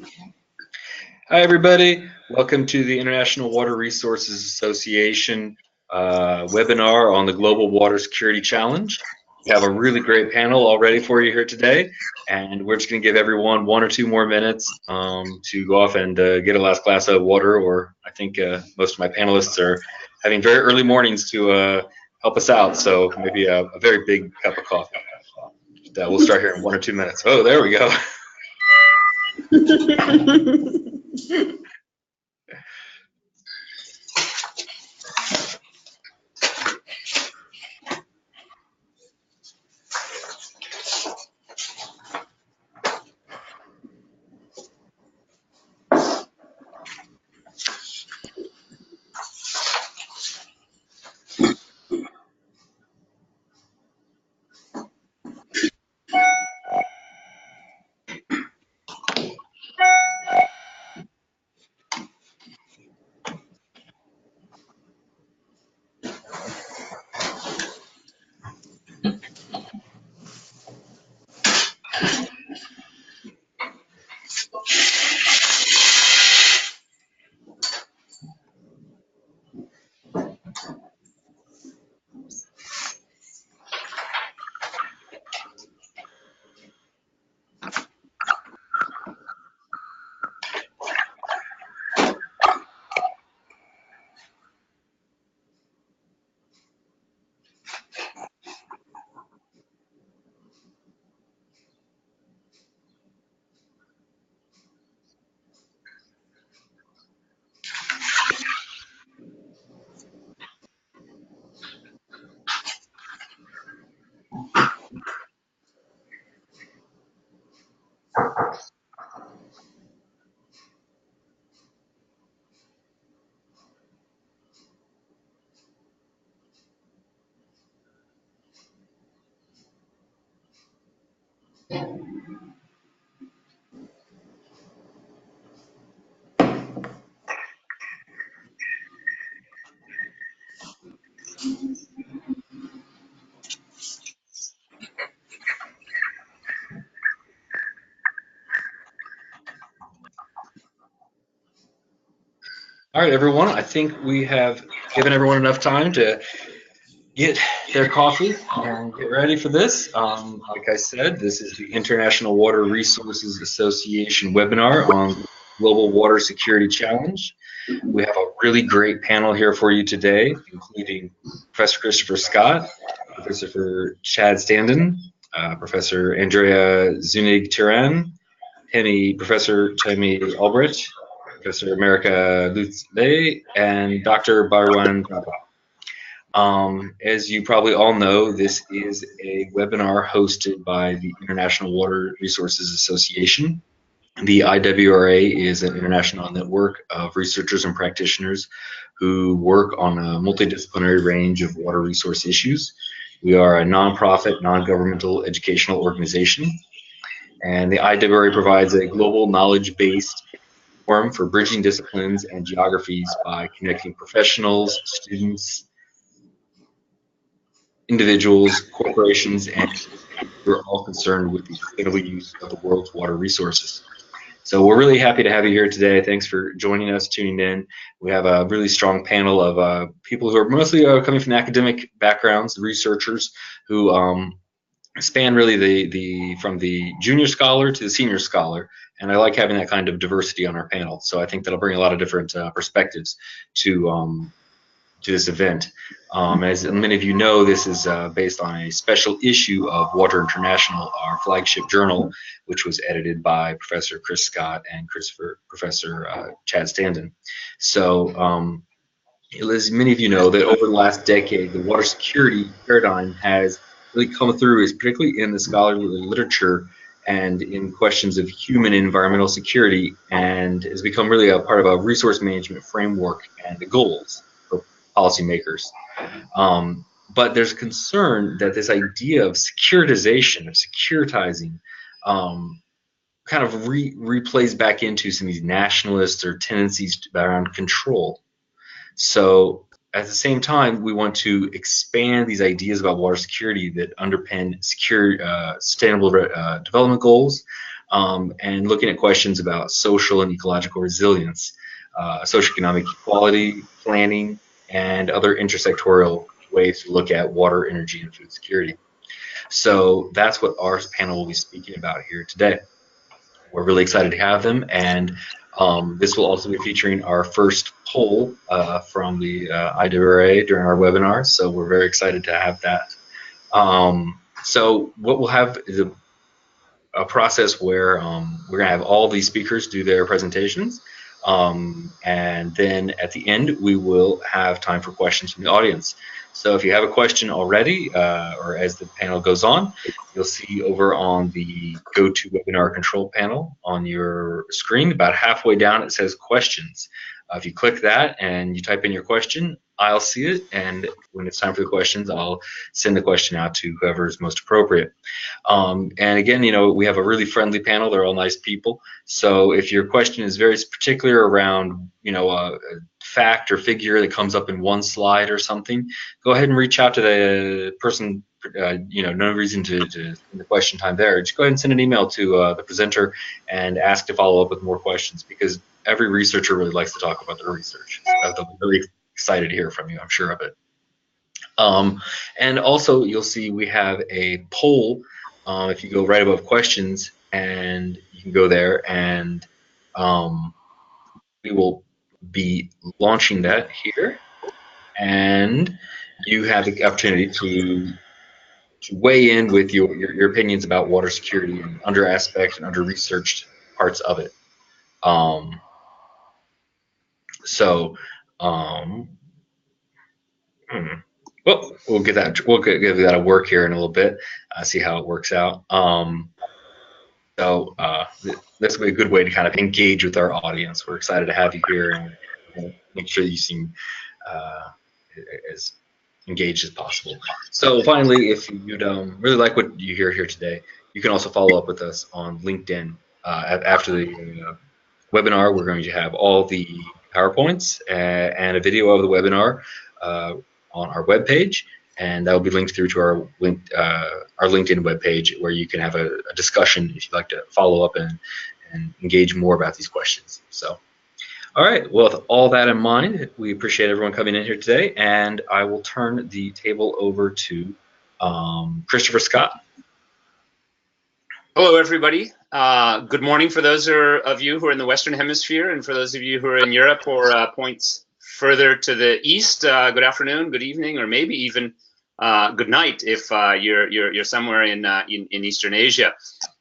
Hi, everybody. Welcome to the International Water Resources Association webinar on the Global Water Security Challenge. We have a really great panel all ready for you here today, and we're just going to give everyone 1 or 2 more minutes to go off and get a last glass of water, or I think most of my panelists are having very early mornings to help us out, so maybe a very big cup of coffee. We'll start here in 1 or 2 minutes. Oh, there we go. All right, everyone. I think we have given everyone enough time to get their coffee and get ready for this. Like I said, this is the International Water Resources Association webinar on Global Water Security Challenge. We have a really great panel here for you today, including Professor Christopher Scott, Professor Chad Standen, Professor Adriana Zuniga, Professor Tami Elbridge, Professor America Lutzley, and Dr. Barwan Papa. As you probably all know, this is a webinar hosted by the International Water Resources Association. The IWRA is an international network of researchers and practitioners who work on a multidisciplinary range of water resource issues. We are a nonprofit, non-governmental educational organization, and the IWRA provides a global knowledge-based forum for bridging disciplines and geographies by connecting professionals, students, individuals, corporations, and who are all concerned with the sustainable use of the world's water resources. So we're really happy to have you here today. Thanks for joining us, tuning in. We have a really strong panel of people who are mostly coming from academic backgrounds, researchers who span really from the junior scholar to the senior scholar. And I like having that kind of diversity on our panel. So I think that'll bring a lot of different perspectives to this event. As many of you know, this is based on a special issue of Water International, our flagship journal, which was edited by Professor Chris Scott and Professor Chad Standen. So as many of you know, that over the last decade, the water security paradigm has really come through, is particularly in the scholarly literature and in questions of human and environmental security, and has become really a part of a resource management framework and the goals for policymakers. But there's concern that this idea of securitization, of securitizing, kind of replays back into some of these nationalists or tendencies around control. So at the same time, we want to expand these ideas about water security that underpin sustainable development goals, and looking at questions about social and ecological resilience, socioeconomic equality, planning, and other intersectoral ways to look at water, energy, and food security. So that's what our panel will be speaking about here today. We're really excited to have them, and this will also be featuring our first poll from the IWRA during our webinar, so we're very excited to have that. So what we'll have is a process where we're going to have all these speakers do their presentations, and then at the end we will have time for questions from the audience. So if you have a question already, or as the panel goes on, you'll see over on the GoToWebinar control panel on your screen, about halfway down it says questions. If you click that and you type in your question, I'll see it, and when it's time for the questions, I'll send the question out to whoever is most appropriate. And again, you know, we have a really friendly panel. They're all nice people. So if your question is very particular around, you know, a fact or figure that comes up in one slide or something, go ahead and reach out to the person. You know, no reason to spend the question time there. Just go ahead and send an email to the presenter and ask to follow up with more questions, because every researcher really likes to talk about their research. They'll be really excited to hear from you, I'm sure of it. And also, you'll see we have a poll. If you go right above questions, and you can go there, and we will be launching that here. And you have the opportunity to weigh in with your opinions about water security and under aspect and under researched parts of it. Well, we'll give that a work here in a little bit, see how it works out. This will be a good way to kind of engage with our audience. We're excited to have you here, and make sure you seem as engaged as possible. So finally, if you'd really like what you hear here today, you can also follow up with us on LinkedIn. After the webinar, we're going to have all the PowerPoints and a video of the webinar on our webpage, and that will be linked through to our LinkedIn webpage, where you can have a discussion if you'd like to follow up and engage more about these questions. So, all right, well, with all that in mind, we appreciate everyone coming in here today, and I will turn the table over to Christopher Scott. Hello, everybody. Good morning for those of you who are in the Western Hemisphere, and for those of you who are in Europe or points further to the east, good afternoon, good evening, or maybe even good night if you're somewhere in Eastern Asia.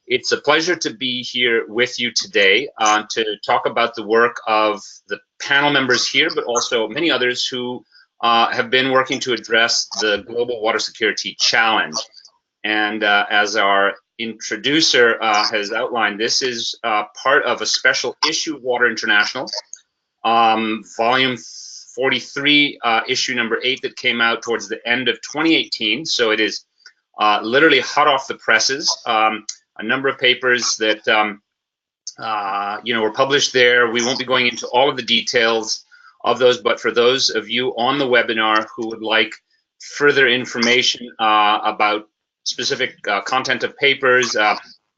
It's a pleasure to be here with you today to talk about the work of the panel members here, but also many others who have been working to address the global water security challenge. And as our introducer has outlined, this is part of a special issue of Water International, volume 43, issue number 8, that came out towards the end of 2018. So it is literally hot off the presses. A number of papers that were published there. We won't be going into all of the details of those, but for those of you on the webinar who would like further information about specific content of papers,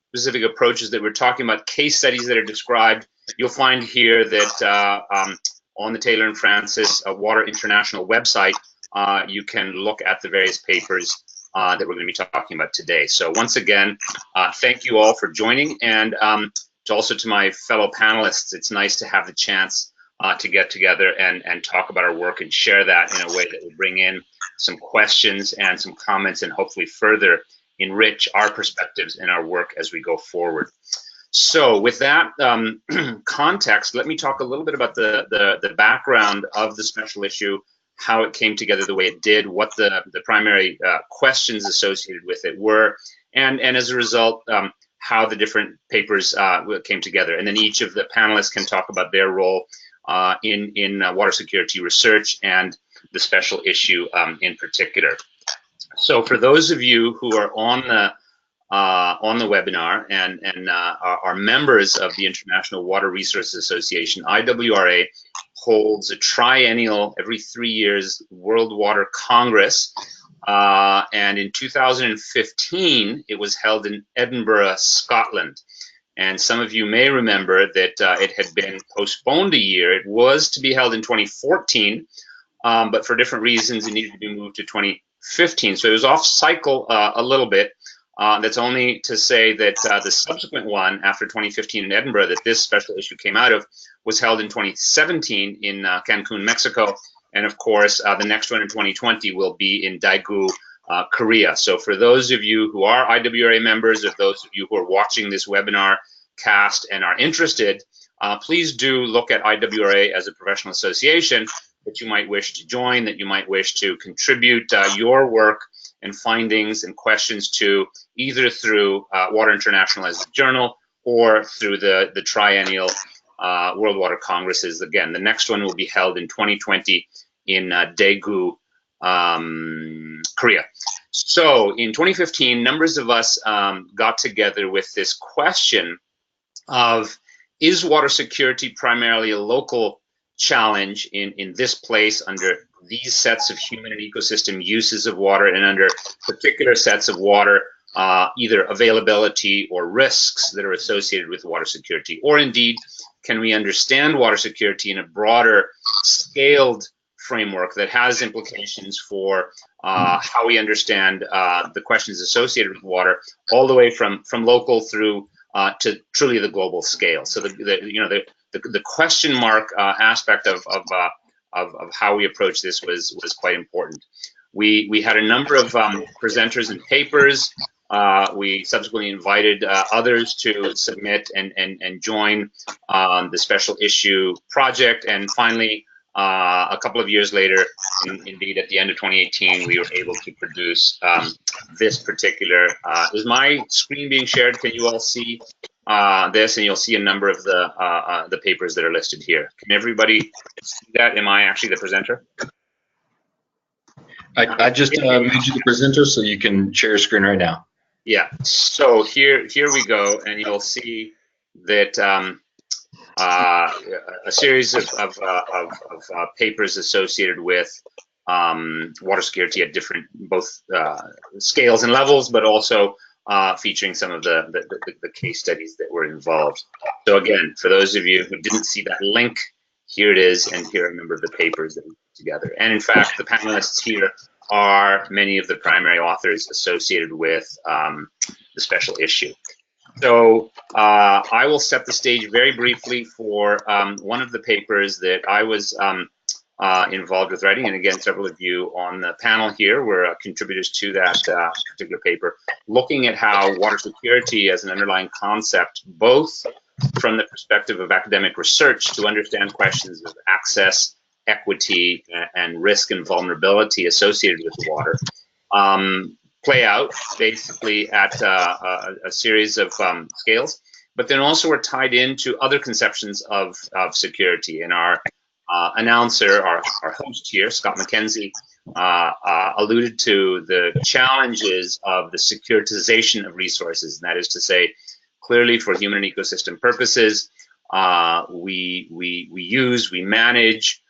specific approaches that we're talking about, case studies that are described, you'll find here that on the Taylor and Francis Water International website, you can look at the various papers that we're going to be talking about today. So once again, thank you all for joining, and also to my fellow panelists, it's nice to have the chance to get together and talk about our work and share that in a way that will bring in some questions and some comments, and hopefully further enrich our perspectives in our work as we go forward. So with that context, let me talk a little bit about the background of the special issue, how it came together the way it did, what the primary questions associated with it were, and as a result, how the different papers came together. And then each of the panelists can talk about their role in water security research and the special issue in particular. So for those of you who are on the webinar and are members of the International Water Resources Association, IWRA holds a triennial, every 3 years, World Water Congress. And in 2015, it was held in Edinburgh, Scotland. And some of you may remember that it had been postponed a year. It was to be held in 2014, but for different reasons, it needed to be moved to 2015. So it was off cycle a little bit. That's only to say that the subsequent one after 2015 in Edinburgh that this special issue came out of was held in 2017 in Cancun, Mexico. And of course, the next one in 2020 will be in Daegu, Korea. So for those of you who are IWRA members, or those of you who are watching this webinar cast and are interested, please do look at IWRA as a professional association that you might wish to join, that you might wish to contribute your work and findings and questions to, either through Water International as a journal or through the triennial World Water Congresses. Again, the next one will be held in 2020 in Daegu, Korea. So in 2015, numbers of us got together with this question of, is water security primarily a local challenge in this place under these sets of human and ecosystem uses of water, and under particular sets of water, either availability or risks that are associated with water security? Or indeed, can we understand water security in a broader scaled framework that has implications for how we understand the questions associated with water, all the way from local through to truly the global scale? So the question mark aspect of how we approach this was quite important. We had a number of presenters and papers. We subsequently invited others to submit and join the special issue project. And finally, a couple of years later, indeed at the end of 2018, we were able to produce this particular. Is my screen being shared? Can you all see this? And you'll see a number of the papers that are listed here. Can everybody see that? Am I actually the presenter? I just made you the presenter, so you can share your screen right now. Yeah. So here we go, and you'll see that a series of papers associated with water security at different both scales and levels, but also featuring some of the case studies that were involved. So again, for those of you who didn't see that link, here it is, and here are a number of the papers that we put together. And in fact, the panelists here are many of the primary authors associated with the special issue. So I will set the stage very briefly for one of the papers that I was involved with writing, and again, several of you on the panel here were contributors to that particular paper, looking at how water security as an underlying concept, both from the perspective of academic research to understand questions of access, equity, and risk and vulnerability associated with water, play out basically at a series of scales, but then also are tied into other conceptions of security. And our announcer, our host here, Scott McKenzie, alluded to the challenges of the securitization of resources. And that is to say, clearly for human and ecosystem purposes, we use, we manage,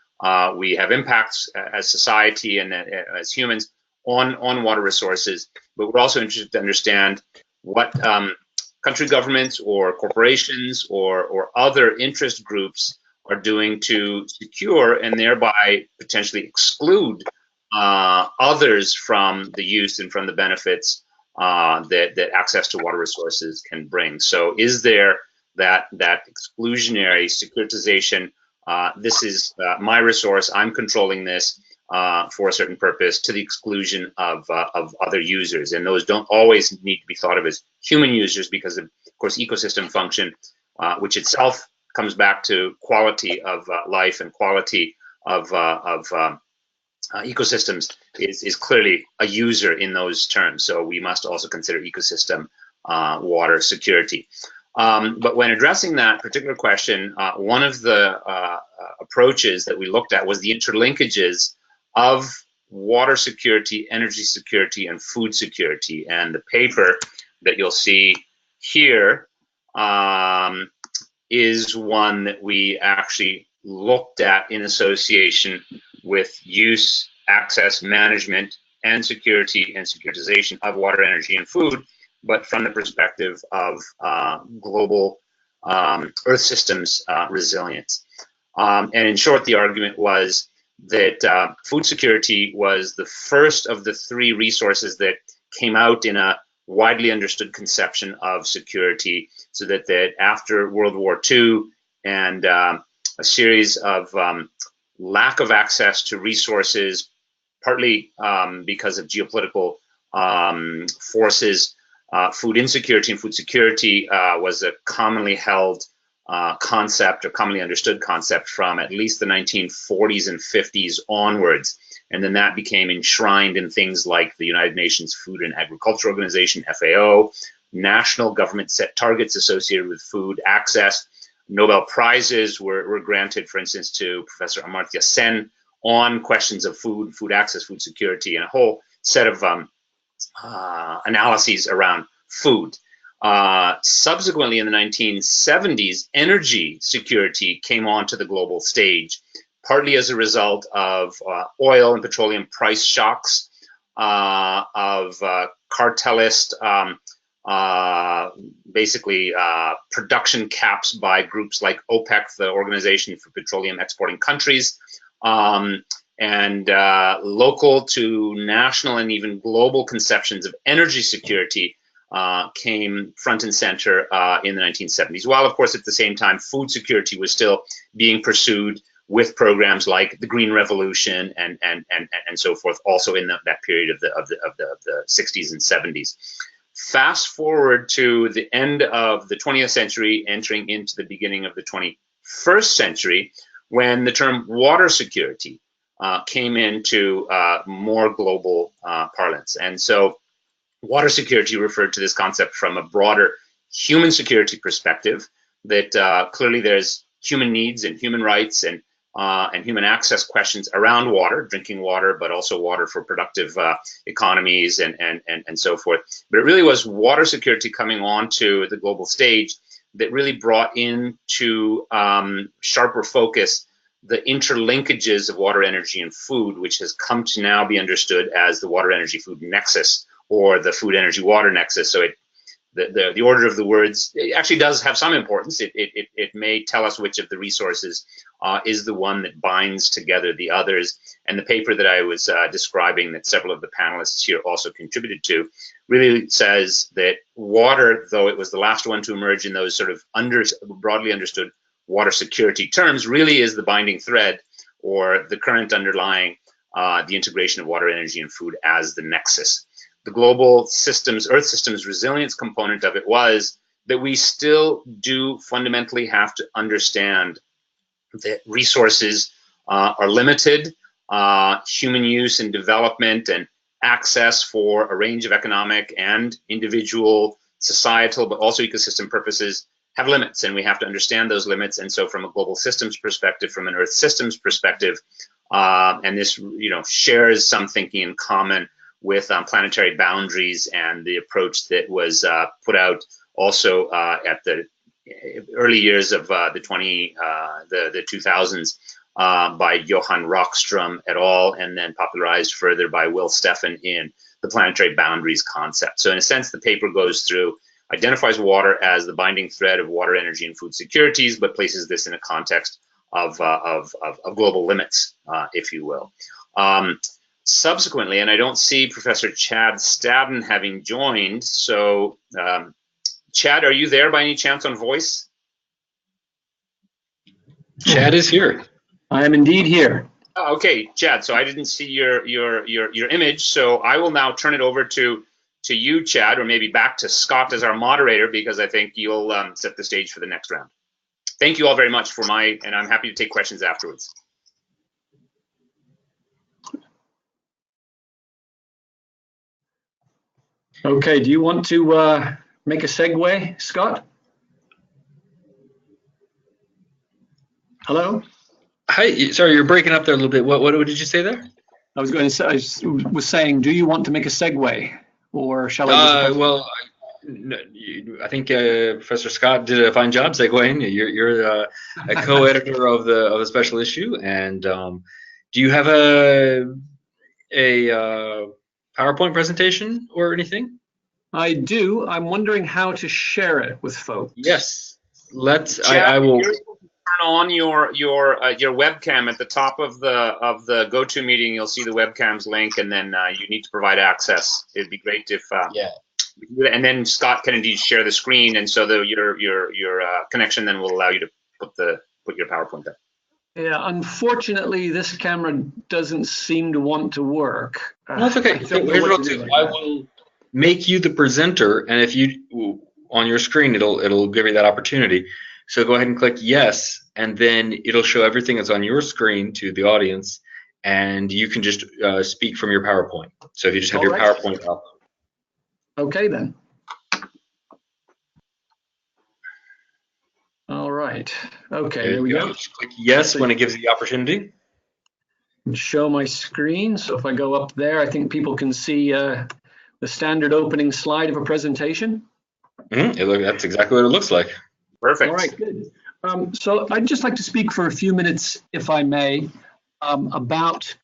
we have impacts as society and as humans on water resources, but we're also interested to understand what country governments or corporations or other interest groups are doing to secure and thereby potentially exclude others from the use and from the benefits that access to water resources can bring. So is there that exclusionary securitization? This is my resource, I'm controlling this for a certain purpose, to the exclusion of other users. And those don't always need to be thought of as human users, because of course ecosystem function, which itself comes back to quality of life and quality of ecosystems, is clearly a user in those terms. So we must also consider ecosystem water security. But when addressing that particular question, one of the approaches that we looked at was the interlinkages of water security, energy security, and food security. And the paper that you'll see here is one that we actually looked at in association with use, access, management, and security and securitization of water, energy, and food but from the perspective of global Earth systems resilience. And in short, the argument was that food security was the first of the three resources that came out in a widely understood conception of security, so that after World War II and a series of lack of access to resources, partly because of geopolitical forces, food insecurity and food security was a commonly held concept, or commonly understood concept, from at least the 1940s and 50s onwards. And then that became enshrined in things like the United Nations Food and Agriculture Organization, FAO, national government set targets associated with food access. Nobel Prizes were granted, for instance, to Professor Amartya Sen on questions of food, food access, food security, and a whole set of analyses around food. Subsequently, in the 1970s, energy security came onto the global stage, partly as a result of oil and petroleum price shocks, of cartelist, basically production caps by groups like OPEC, the Organization for Petroleum Exporting Countries, and local to national and even global conceptions of energy security came front and center in the 1970s, while of course at the same time food security was still being pursued with programs like the Green Revolution and so forth, also in that period of the 60s and 70s. Fast forward to the end of the 20th century, entering into the beginning of the 21st century, when the term water security came into more global parlance. And so water security referred to this concept from a broader human security perspective, that clearly there's human needs and human rights and human access questions around water, drinking water, but also water for productive economies and so forth. But it really was water security coming onto the global stage that really brought into sharper focus the interlinkages of water, energy, and food, which has come to now be understood as the water, energy, food nexus, or the food, energy, water nexus. So the order of the words, it actually does have some importance. It may tell us which of the resources is the one that binds together the others. And the paper that I was describing, that several of the panelists here also contributed to, really says that water, though it was the last one to emerge in those sort of broadly understood water security terms, really is the binding thread, or the current underlying the integration of water, energy, and food as the nexus. The global systems, Earth systems resilience component of it was that we still do fundamentally have to understand that resources are limited, human use and development and access for a range of economic and individual, societal, but also ecosystem purposes have limits, and we have to understand those limits. And so from a global systems perspective, from an Earth systems perspective, and this shares some thinking in common with planetary boundaries and the approach that was put out also at the early years of the 2000s by Johan Rockström et al., and then popularized further by Will Steffen in the planetary boundaries concept. So in a sense, the paper goes through, identifies water as the binding thread of water, energy, and food securities, but places this in a context of global limits, if you will. Subsequently, and I don't see Professor Chad Stabden having joined, so Chad, are you there by any chance on voice? Chad is here. I am indeed here. Okay, Chad, so I didn't see your image, so I will now turn it over to you, Chad, or maybe back to Scott as our moderator, because I think you'll set the stage for the next round. Thank you all very much and I'm happy to take questions afterwards. Okay, do you want to make a segue, Scott? Hello? Hi, sorry, you're breaking up there a little bit. What did you say there? I was going to say, I was saying, do you want to make a segue, or shall I? Well, I think Professor Scott did a fine job segueing. You're a co-editor of the special issue, and do you have a PowerPoint presentation or anything? I do. I'm wondering how to share it with folks. Yes. Let's. Chad, I will. you're supposed to turn on your webcam at the top of the GoToMeeting. You'll see the webcam's link, and then you need to provide access. It'd be great if Yeah. and then Scott can indeed share the screen, and so your connection then will allow you to put your PowerPoint there. Yeah, unfortunately, this camera doesn't seem to want to work. No, that's okay. Here's what I'll do. I will make you the presenter, and if you on your screen, it'll give you that opportunity. So go ahead and click yes, and then it'll show everything that's on your screen to the audience, and you can just speak from your PowerPoint. So if you just have your PowerPoint up. Okay then. All right. Okay, there we go. Just click yes when it gives you the opportunity. Show my screen. So if I go up there, I think people can see the standard opening slide of a presentation. That's exactly what it looks like. Perfect. All right, good. So I'd just like to speak for a few minutes, if I may, about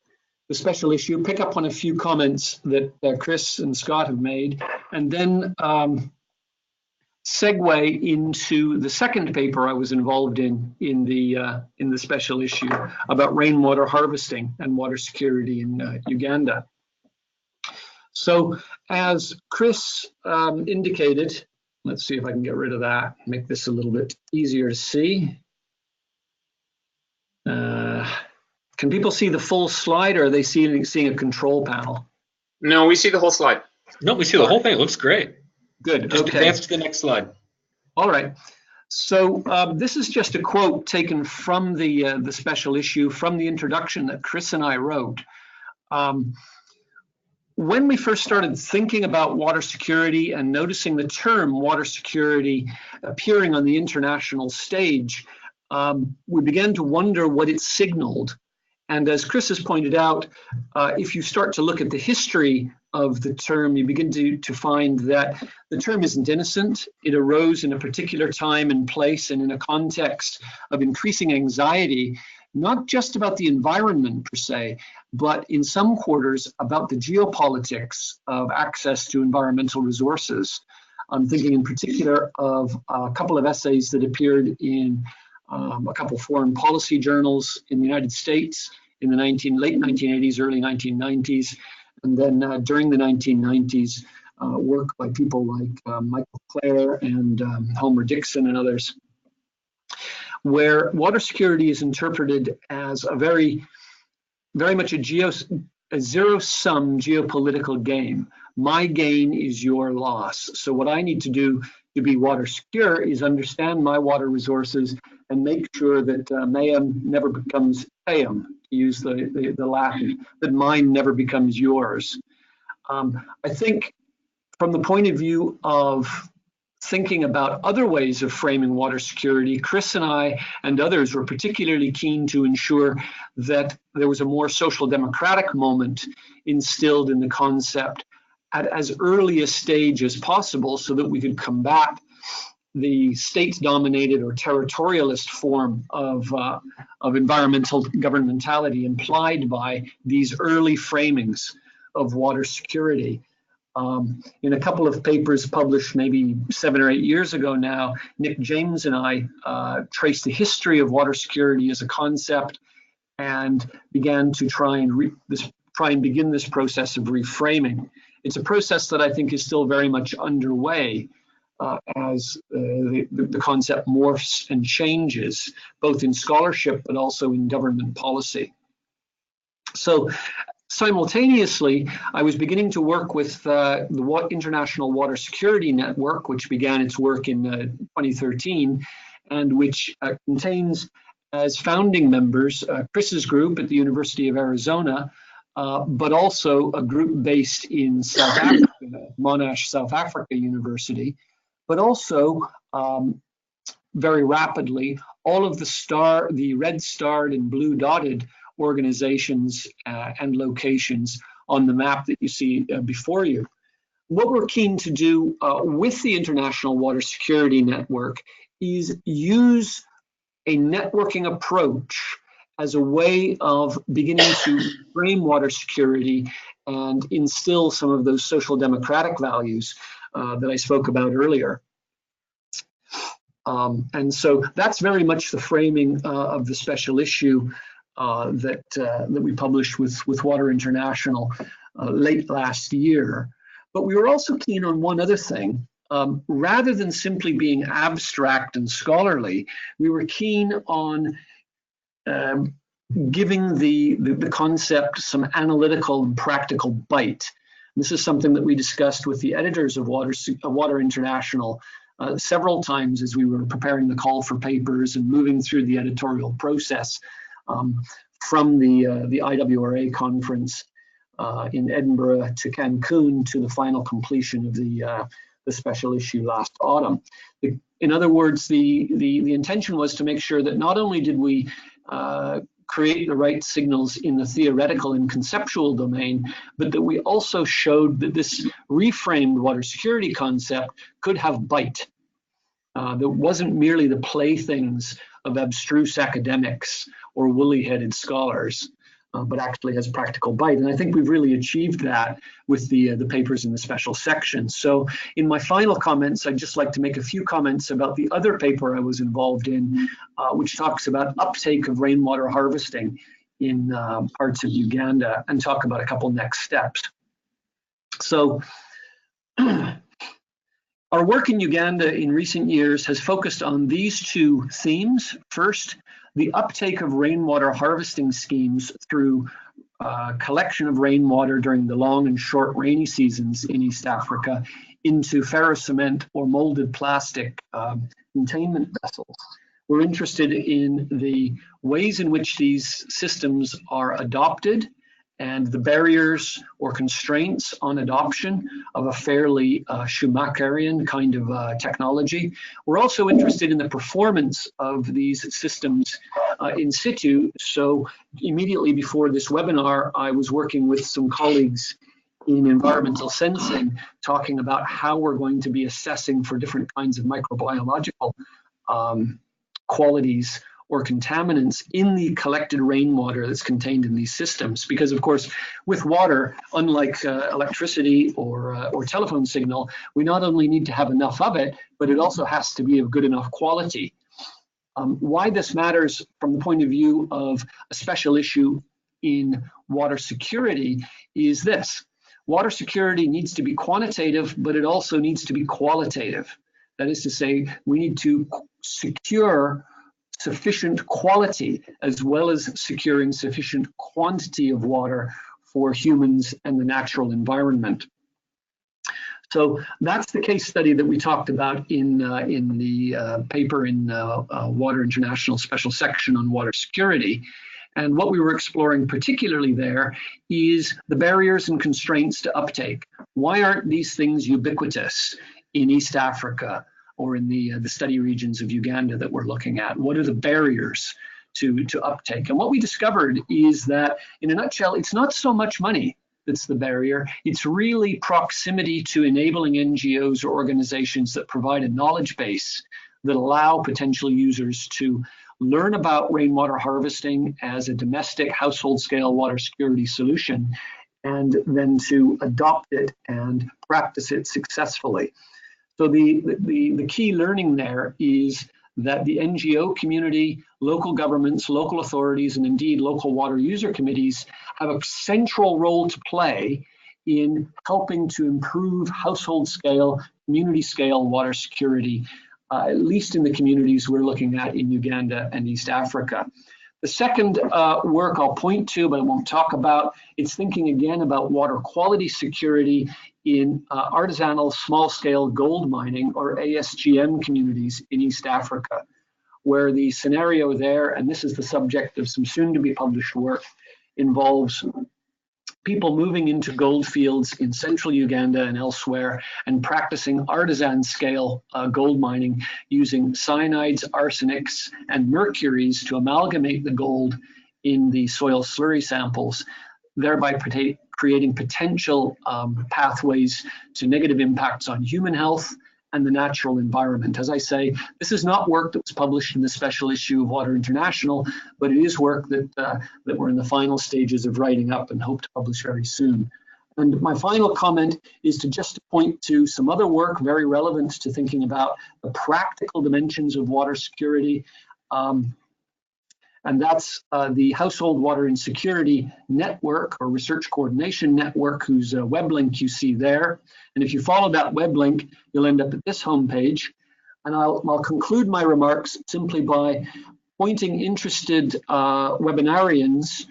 the special issue, pick up on a few comments that Chris and Scott have made, and then segue into the second paper I was involved in the special issue about rainwater harvesting and water security in Uganda. So as Chris indicated, let's see if I can get rid of that, make this a little bit easier to see. Can people see the full slide, or are they seeing a control panel? No, we see the whole slide. No, we see the whole thing. It looks great. Good. Just okay. advance to the next slide. All right. So this is just a quote taken from the special issue, from the introduction that Chris and I wrote. When we first started thinking about water security and noticing the term water security appearing on the international stage, we began to wonder what it signaled. And as Chris has pointed out, if you start to look at the history of the term, you begin to find that the term isn't innocent. It arose in a particular time and place and in a context of increasing anxiety, not just about the environment per se, but in some quarters about the geopolitics of access to environmental resources. I'm thinking in particular of a couple of essays that appeared in a couple of foreign policy journals in the United States in the late 1980s, early 1990s, and then during the 1990s, work by people like Michael Clare and Homer Dixon and others, where water security is interpreted as a very much a zero-sum geopolitical game. My gain is your loss. So what I need to do to be water secure is understand my water resources and make sure that meum never becomes eum, to use the Latin, that mine never becomes yours. I think from the point of view of thinking about other ways of framing water security, Chris and I and others were particularly keen to ensure that there was a more social democratic moment instilled in the concept at as early a stage as possible so that we could combat the state-dominated or territorialist form of environmental governmentality implied by these early framings of water security. In a couple of papers published maybe 7 or 8 years ago now, Nick James and I traced the history of water security as a concept and began to try and begin this process of reframing. It's a process that I think is still very much underway as the concept morphs and changes, both in scholarship but also in government policy. So simultaneously, I was beginning to work with the International Water Security Network, which began its work in 2013, and which contains as founding members Chris's group at the University of Arizona, but also a group based in South Africa, Monash South Africa University, but also very rapidly, all of the red starred and blue dotted organizations and locations on the map that you see before you. What we're keen to do with the International Water Security Network is use a networking approach as a way of beginning to frame water security and instill some of those social democratic values. that I spoke about earlier. And so that's very much the framing of the special issue that we published with Water International late last year. But we were also keen on one other thing. Rather than simply being abstract and scholarly, we were keen on giving the concept some analytical and practical bite. This is something that we discussed with the editors of Water International several times as we were preparing the call for papers and moving through the editorial process from the IWRA conference in Edinburgh to Cancun to the final completion of the special issue last autumn. In other words, the intention was to make sure that not only did we create the right signals in the theoretical and conceptual domain, but that we also showed that this reframed water security concept could have bite. That wasn't merely the playthings of abstruse academics or woolly-headed scholars, but actually has practical bite. And I think we've really achieved that with the papers in the special section. So in my final comments, I'd just like to make a few comments about the other paper I was involved in, which talks about uptake of rainwater harvesting in parts of Uganda, and talk about a couple next steps. So our work in Uganda in recent years has focused on these two themes. First, the uptake of rainwater harvesting schemes through collection of rainwater during the long and short rainy seasons in East Africa into ferrocement or molded plastic containment vessels. We're interested in the ways in which these systems are adopted and the barriers or constraints on adoption of a fairly Schumacherian kind of technology. We're also interested in the performance of these systems in situ. So immediately before this webinar, I was working with some colleagues in environmental sensing, talking about how we're going to be assessing for different kinds of microbiological qualities or contaminants in the collected rainwater that's contained in these systems. Because of course, with water, unlike electricity or telephone signal, we not only need to have enough of it, but it also has to be of good enough quality. Why this matters from the point of view of a special issue in water security is this. Water security needs to be quantitative, but it also needs to be qualitative. That is to say, we need to secure sufficient quality as well as securing sufficient quantity of water for humans and the natural environment. So that's the case study that we talked about in the paper in Water International special section on water security. And what we were exploring particularly there is the barriers and constraints to uptake. Why aren't these things ubiquitous in East Africa or in the study regions of Uganda that we're looking at? What are the barriers to uptake? And what we discovered is that, in a nutshell, it's not so much money that's the barrier. It's really proximity to enabling NGOs or organizations that provide a knowledge base that allow potential users to learn about rainwater harvesting as a domestic household scale water security solution, and then to adopt it and practice it successfully. So the key learning there is that the NGO community, local governments, local authorities, and indeed local water user committees have a central role to play in helping to improve household scale, community scale water security, at least in the communities we're looking at in Uganda and East Africa. The second work I'll point to, but I won't talk about, it's thinking again about water quality security in artisanal small-scale gold mining, or ASGM, communities in East Africa, where the scenario there, and this is the subject of some soon-to-be published work, involves people moving into gold fields in central Uganda and elsewhere and practicing artisan-scale gold mining using cyanides, arsenics, and mercuries to amalgamate the gold in the soil slurry samples, thereby creating potential pathways to negative impacts on human health and the natural environment. As I say, this is not work that was published in the special issue of Water International, but it is work that we're in the final stages of writing up and hope to publish very soon. And my final comment is to just point to some other work very relevant to thinking about the practical dimensions of water security. And that's the Household Water Insecurity Network, or Research Coordination Network, whose web link you see there. And if you follow that web link, you'll end up at this homepage. And I'll conclude my remarks simply by pointing interested webinarians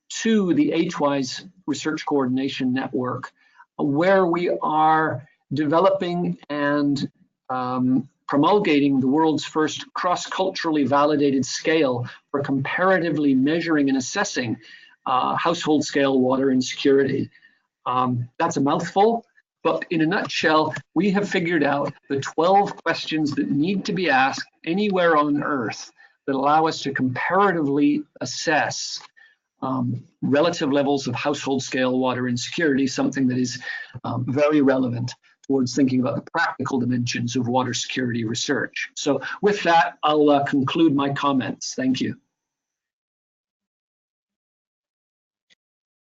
to the HWISE Research Coordination Network, where we are developing and promulgating the world's first cross-culturally validated scale for comparatively measuring and assessing household scale water insecurity. That's a mouthful, but in a nutshell, we have figured out the 12 questions that need to be asked anywhere on Earth that allow us to comparatively assess relative levels of household scale water insecurity, something that is very relevant towards thinking about the practical dimensions of water security research. So with that, I'll conclude my comments. Thank you.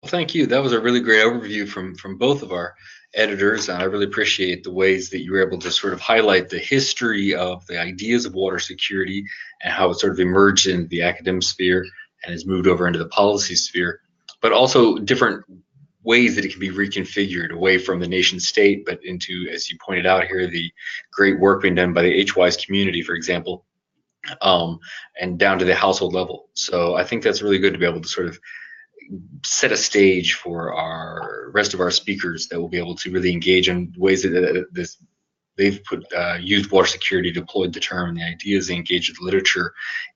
Well, thank you. That was a really great overview from both of our editors. And I really appreciate the ways that you were able to sort of highlight the history of the ideas of water security and how it sort of emerged in the academic sphere and has moved over into the policy sphere, but also different ways that it can be reconfigured away from the nation state, but into, as you pointed out here, the great work being done by the HWISE community, for example, and down to the household level. So I think that's really good to be able to sort of set a stage for our rest of our speakers that will be able to really engage in ways that they've used water security, deployed the term and the ideas, they engage with literature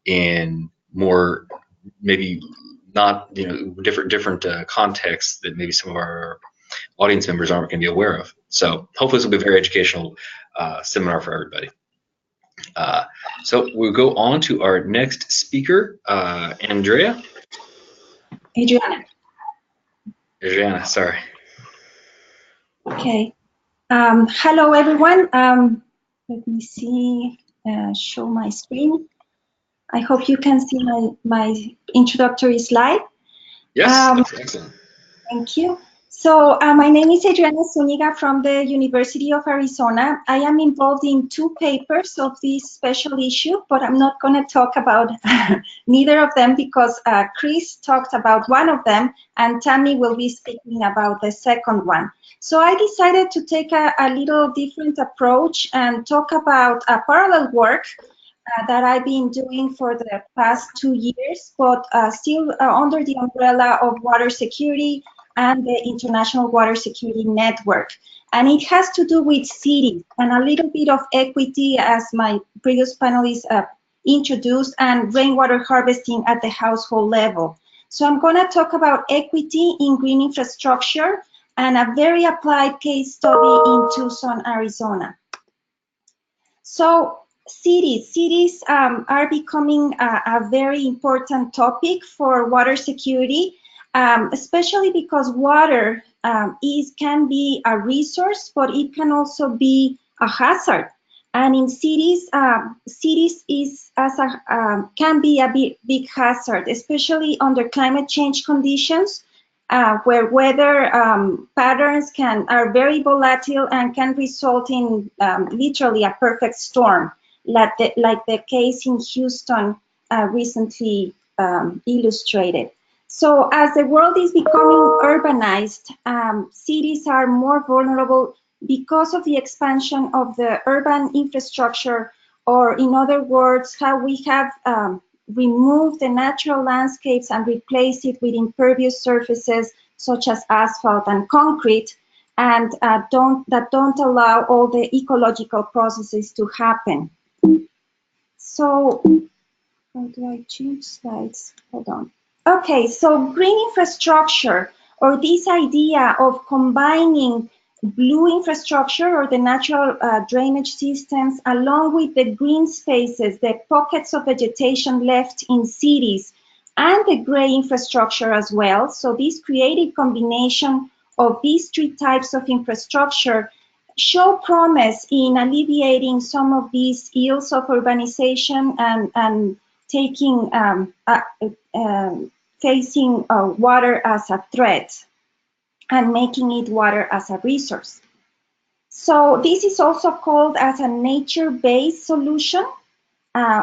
in more maybe not, different contexts that maybe some of our audience members aren't going to be aware of. So hopefully this will be a very educational seminar for everybody. So we'll go on to our next speaker, Adriana, sorry. Okay. Hello, everyone. Let me see, show my screen. I hope you can see my introductory slide. Yes, that's excellent. Thank you. So my name is Adriana Zuniga from the University of Arizona. I am involved in 2 papers of this special issue, but I'm not going to talk about neither of them because Chris talked about one of them and Tami will be speaking about the second one. So I decided to take a little different approach and talk about a parallel work that I've been doing for the past 2 years, but still under the umbrella of water security and the International Water Security Network. And it has to do with cities and a little bit of equity, as my previous panelists introduced, and rainwater harvesting at the household level. So I'm going to talk about equity in green infrastructure and a very applied case study in Tucson, Arizona. So cities are becoming a very important topic for water security, especially because water can be a resource, but it can also be a hazard. And in cities, can be a big hazard, especially under climate change conditions, where weather patterns are very volatile and can result in literally a perfect storm, like the case in Houston recently illustrated. So as the world is becoming urbanized, cities are more vulnerable because of the expansion of the urban infrastructure, or in other words, how we have removed the natural landscapes and replaced it with impervious surfaces such as asphalt and concrete, and that don't allow all the ecological processes to happen. So, how do I change slides? Hold on. Okay, so green infrastructure, or this idea of combining blue infrastructure or the natural drainage systems along with the green spaces, the pockets of vegetation left in cities, and the gray infrastructure as well. So this creative combination of these 3 types of infrastructure show promise in alleviating some of these ills of urbanization and taking facing water as a threat. and making it water as a resource. So this is also called as a nature-based solution.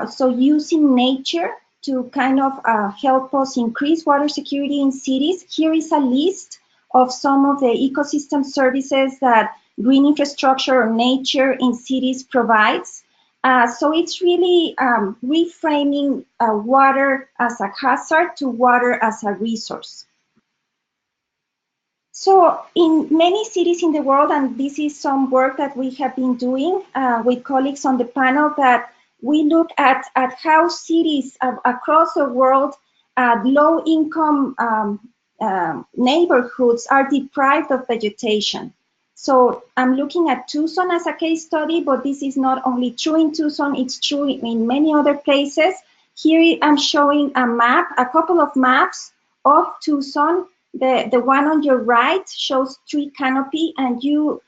So using nature to kind of help us increase water security in cities. Here is a list of some of the ecosystem services that green infrastructure or nature in cities provides. So it's really reframing water as a hazard to water as a resource. So in many cities in the world, and this is some work that we have been doing with colleagues on the panel, that we look at how cities across the world, low-income neighborhoods are deprived of vegetation. So I'm looking at Tucson as a case study, but this is not only true in Tucson, it's true in many other places. Here I'm showing a map, a couple of maps of Tucson. The one on your right shows tree canopy, and you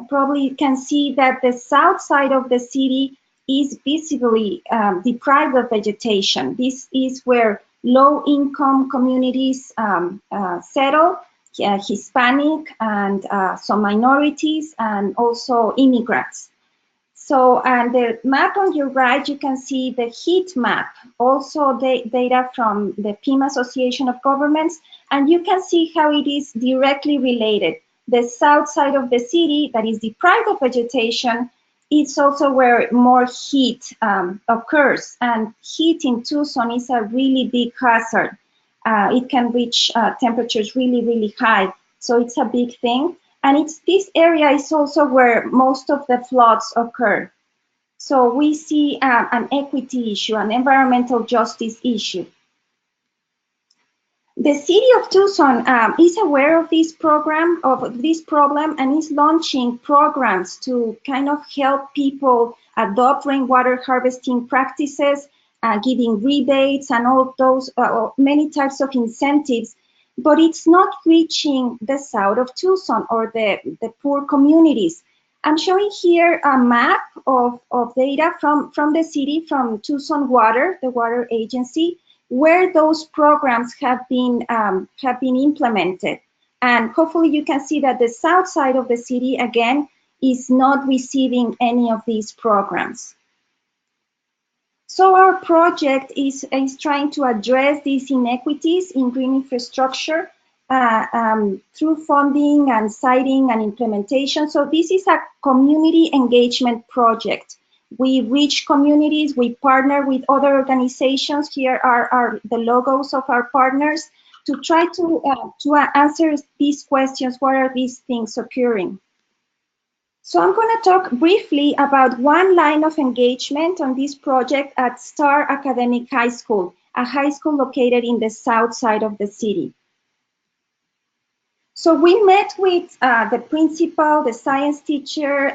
probably can see that the south side of the city is visibly deprived of vegetation. This is where low-income communities settle, Hispanic and some minorities, and also immigrants. So, and the map on your right, you can see the heat map, also the data from the PIM Association of Governments, and you can see how it is directly related. The south side of the city that is deprived of vegetation, it's also where more heat occurs, and heat in Tucson is a really big hazard. It can reach temperatures really, really high, so it's a big thing. And this area is also where most of the floods occur. So we see an equity issue, an environmental justice issue. The city of Tucson is aware of this problem, and is launching programs to kind of help people adopt rainwater harvesting practices, giving rebates and all those many types of incentives. But it's not reaching the south of Tucson or the poor communities. I'm showing here a map of data from the city, from Tucson Water, the water agency, where those programs have been implemented. And hopefully you can see that the south side of the city, again, is not receiving any of these programs. So our project is trying to address these inequities in green infrastructure through funding and siting and implementation. So this is a community engagement project. We reach communities, we partner with other organizations. Here are the logos of our partners to try to answer these questions. What are these things occurring? So I'm going to talk briefly about one line of engagement on this project at Star Academic High School, a high school located in the south side of the city. So we met with the principal, the science teacher,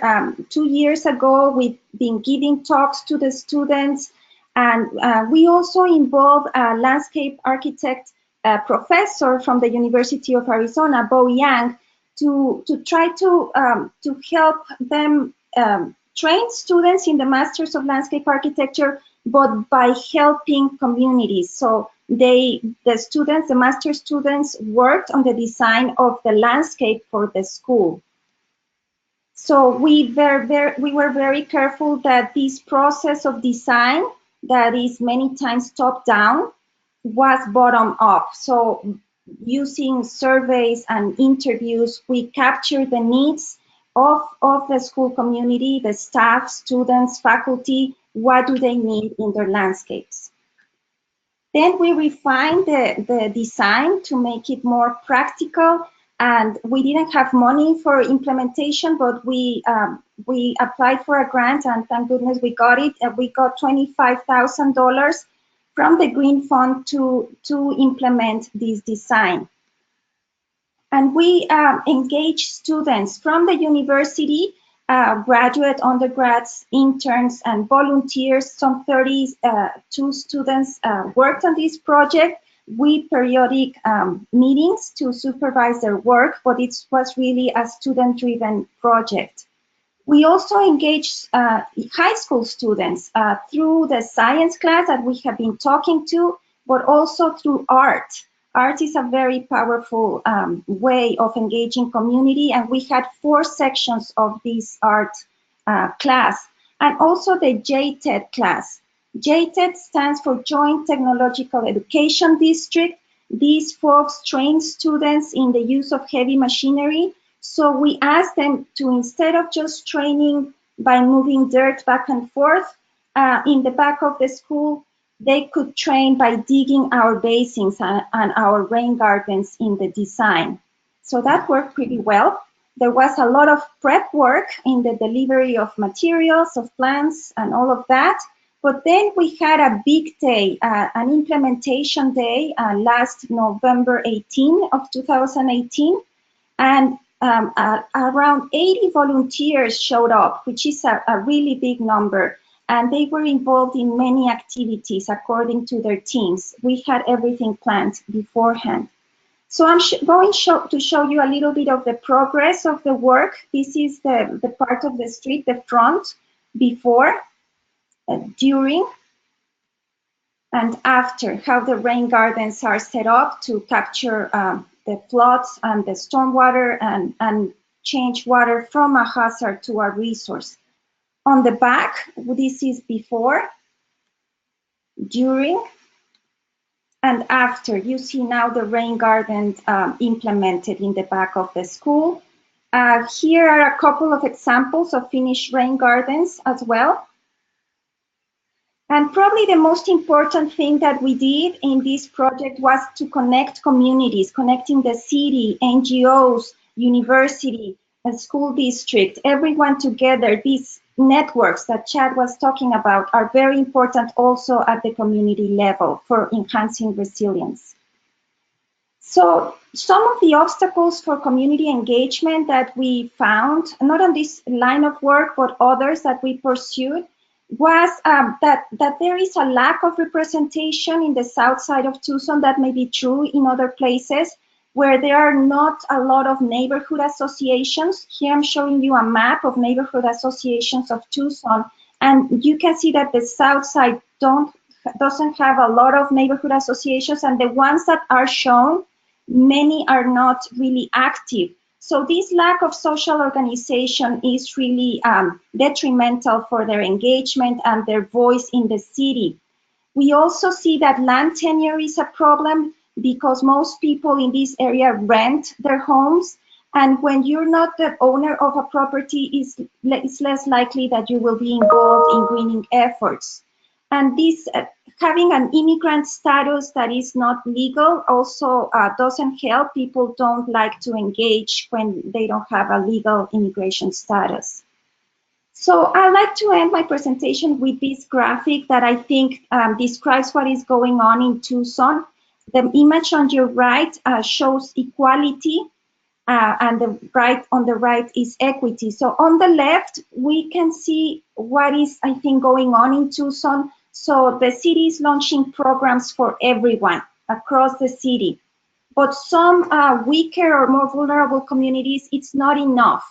2 years ago. We've been giving talks to the students, and we also involved a landscape architect professor from the University of Arizona, Bo Yang, to try to help them train students in the Masters of Landscape Architecture, but by helping communities. So the master students worked on the design of the landscape for the school. So we were very careful that this process of design, that is many times top down, was bottom up. So using surveys and interviews, we captured the needs of the school community, the staff, students, faculty. What do they need in their landscapes? Then we refined the design to make it more practical, and we didn't have money for implementation, but we applied for a grant, and thank goodness we got it. We got $25,000 from the Green Fund to implement this design. And we engaged students from the university, graduate, undergrads, interns, and volunteers. Some 32 students worked on this project with periodic meetings to supervise their work, but it was really a student-driven project. We also engaged high school students through the science class that we have been talking to, but also through art art is a very powerful way of engaging community, and we had 4 sections of this art class, and also the JTED class. JTED stands for Joint Technological Education District. These folks train students in the use of heavy machinery. So we asked them to, instead of just training by moving dirt back and forth in the back of the school, they could train by digging our basins and our rain gardens in the design. So that worked pretty well. There was a lot of prep work in the delivery of materials, of plants, and all of that. But then we had a big day, an implementation day last November 18 of 2018. And around 80 volunteers showed up, which is a really big number. And they were involved in many activities according to their teams. We had everything planned beforehand. So I'm going to show you a little bit of the progress of the work. This is the part of the street, the front, before, during, and after, how the rain gardens are set up to capture the floods and the stormwater and change water from a hazard to a resource. On the back, this is before, during, and after. You see now the rain garden implemented in the back of the school. Here are a couple of examples of finished rain gardens as well. And probably the most important thing that we did in this project was to connect communities, connecting the city, NGOs, university, and school district, everyone together. These networks that Chad was talking about are very important also at the community level for enhancing resilience. So some of the obstacles for community engagement that we found, not on this line of work, but others that we pursued, was that there is a lack of representation in the south side of Tucson. That may be true in other places where there are not a lot of neighborhood associations. Here I'm showing you a map of neighborhood associations of Tucson, and you can see that the south side doesn't have a lot of neighborhood associations, and the ones that are shown, many are not really active. So this lack of social organization is really detrimental for their engagement and their voice in the city. We also see that land tenure is a problem because most people in this area rent their homes. And when you're not the owner of a property, it's less likely that you will be involved in greening efforts. And this having an immigrant status that is not legal also doesn't help. People don't like to engage when they don't have a legal immigration status. So I'd like to end my presentation with this graphic that I think describes what is going on in Tucson. The image on your right shows equality, and on the right is equity. So on the left, we can see what is, I think, going on in Tucson. So the city is launching programs for everyone across the city. But some weaker or more vulnerable communities, it's not enough.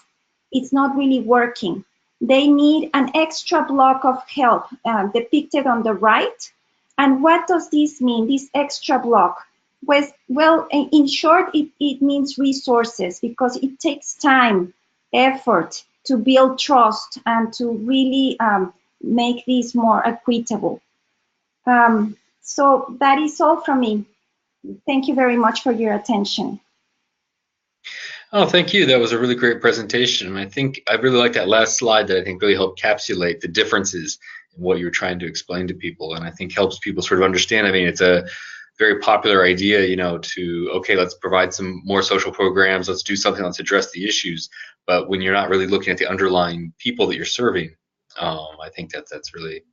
It's not really working. They need an extra block of help depicted on the right. And what does this mean, this extra block? Well, in short, it means resources, because it takes time, effort to build trust and to really make this more equitable. So that is all from me. Thank you very much for your attention. Oh, thank you. That was a really great presentation. And I think I really like that last slide that I think really helped encapsulate the differences in what you're trying to explain to people. And I think helps people sort of understand. I mean, it's a very popular idea, you know, to, okay, let's provide some more social programs, let's do something, let's address the issues. But when you're not really looking at the underlying people that you're serving, I think that's really,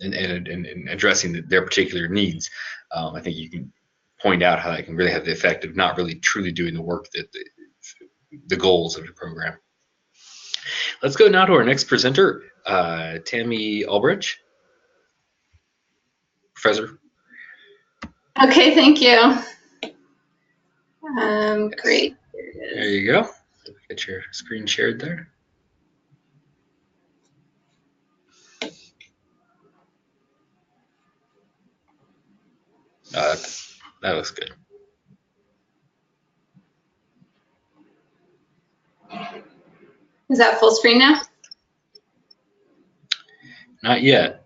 in addressing their particular needs, I think you can point out how that can really have the effect of not really truly doing the work that the goals of the program. Let's go now to our next presenter, Tami Elbridge. Frezzer. Okay, thank you. Great. There you go. Get your screen shared there. That looks good. Is that full screen now? Not yet.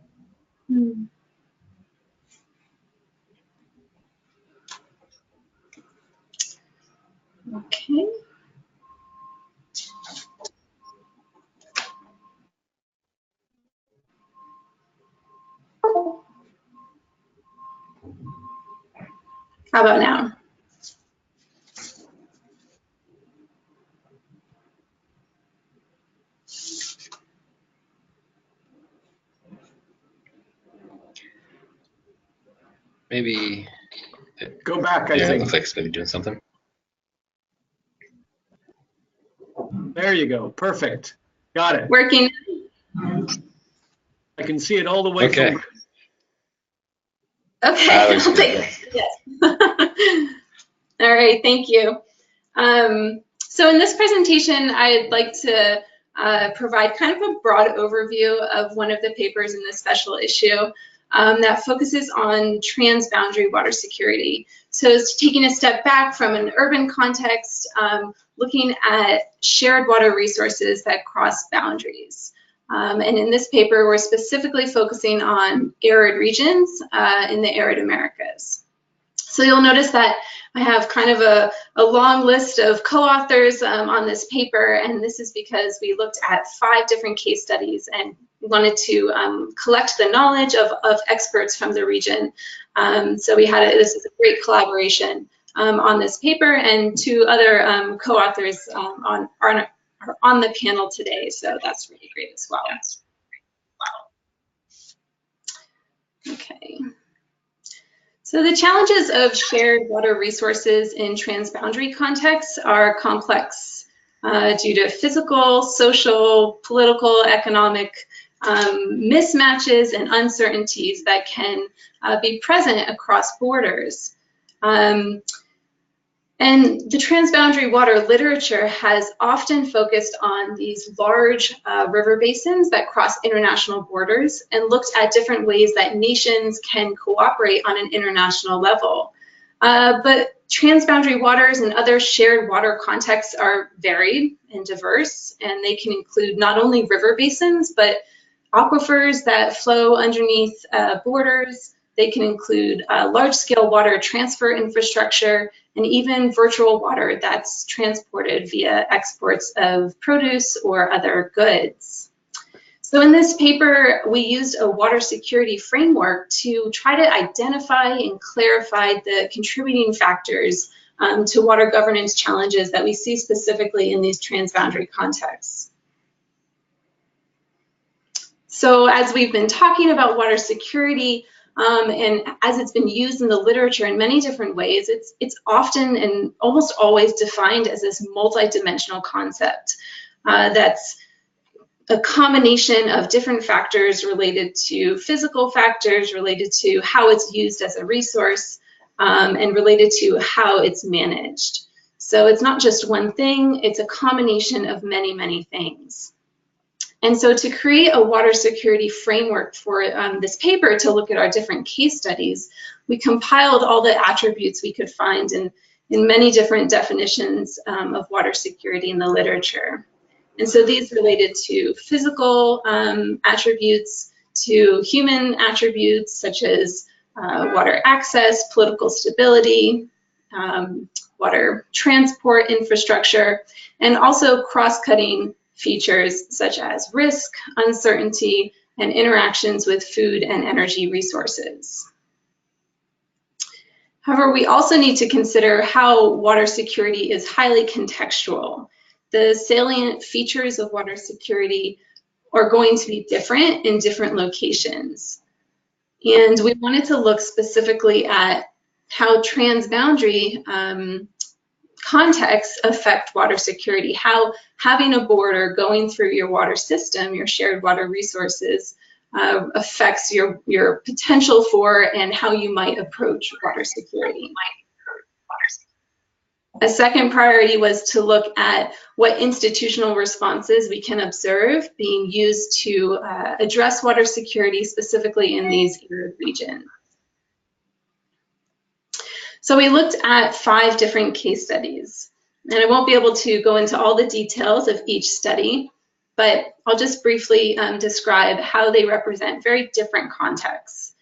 Okay. How about now? Maybe. Go back, I Yeah, it think. looks like it's maybe doing something. There you go. Perfect. Got it. Working. I can see it all the way. Okay. Okay, I'll take it. Yes. All right, thank you. So in this presentation, I'd like to provide kind of a broad overview of one of the papers in this special issue that focuses on transboundary water security. So it's taking a step back from an urban context, looking at shared water resources that cross boundaries. And in this paper, we're specifically focusing on arid regions in the arid Americas. So you'll notice that I have kind of a long list of co-authors on this paper, and this is because we looked at 5 different case studies and wanted to collect the knowledge of experts from the region. So we had this is a great collaboration on this paper, and 2 other co-authors are on the panel today, so that's really great as well. Okay. So the challenges of shared water resources in transboundary contexts are complex due to physical, social, political, economic mismatches and uncertainties that can be present across borders. And the transboundary water literature has often focused on these large river basins that cross international borders and looked at different ways that nations can cooperate on an international level. But transboundary waters and other shared water contexts are varied and diverse, and they can include not only river basins, but aquifers that flow underneath borders. They can include large-scale water transfer infrastructure, and even virtual water that's transported via exports of produce or other goods. So in this paper, we used a water security framework to try to identify and clarify the contributing factors to water governance challenges that we see specifically in these transboundary contexts. So as we've been talking about water security, and as it's been used in the literature in many different ways, it's often and almost always defined as this multidimensional concept that's a combination of different factors related to physical factors, related to how it's used as a resource, and related to how it's managed. So it's not just one thing, it's a combination of many, many things. And so to create a water security framework for this paper to look at our different case studies, we compiled all the attributes we could find in many different definitions of water security in the literature. And so these related to physical attributes, to human attributes such as water access, political stability, water transport infrastructure, and also cross-cutting features such as risk, uncertainty, and interactions with food and energy resources. However, we also need to consider how water security is highly contextual. The salient features of water security are going to be different in different locations. And we wanted to look specifically at how transboundary contexts affect water security, how having a border going through your water system, your shared water resources, affects your potential for and how you might approach water security. A second priority was to look at what institutional responses we can observe being used to address water security, specifically in these arid regions. So we looked at 5 different case studies, and I won't be able to go into all the details of each study, but I'll just briefly describe how they represent very different contexts.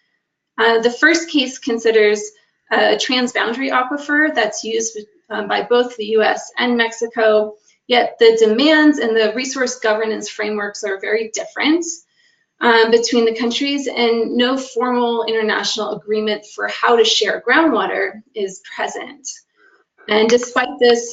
The first case considers a transboundary aquifer that's used by both the US and Mexico, yet the demands and the resource governance frameworks are very different between the countries, and no formal international agreement for how to share groundwater is present. And despite this,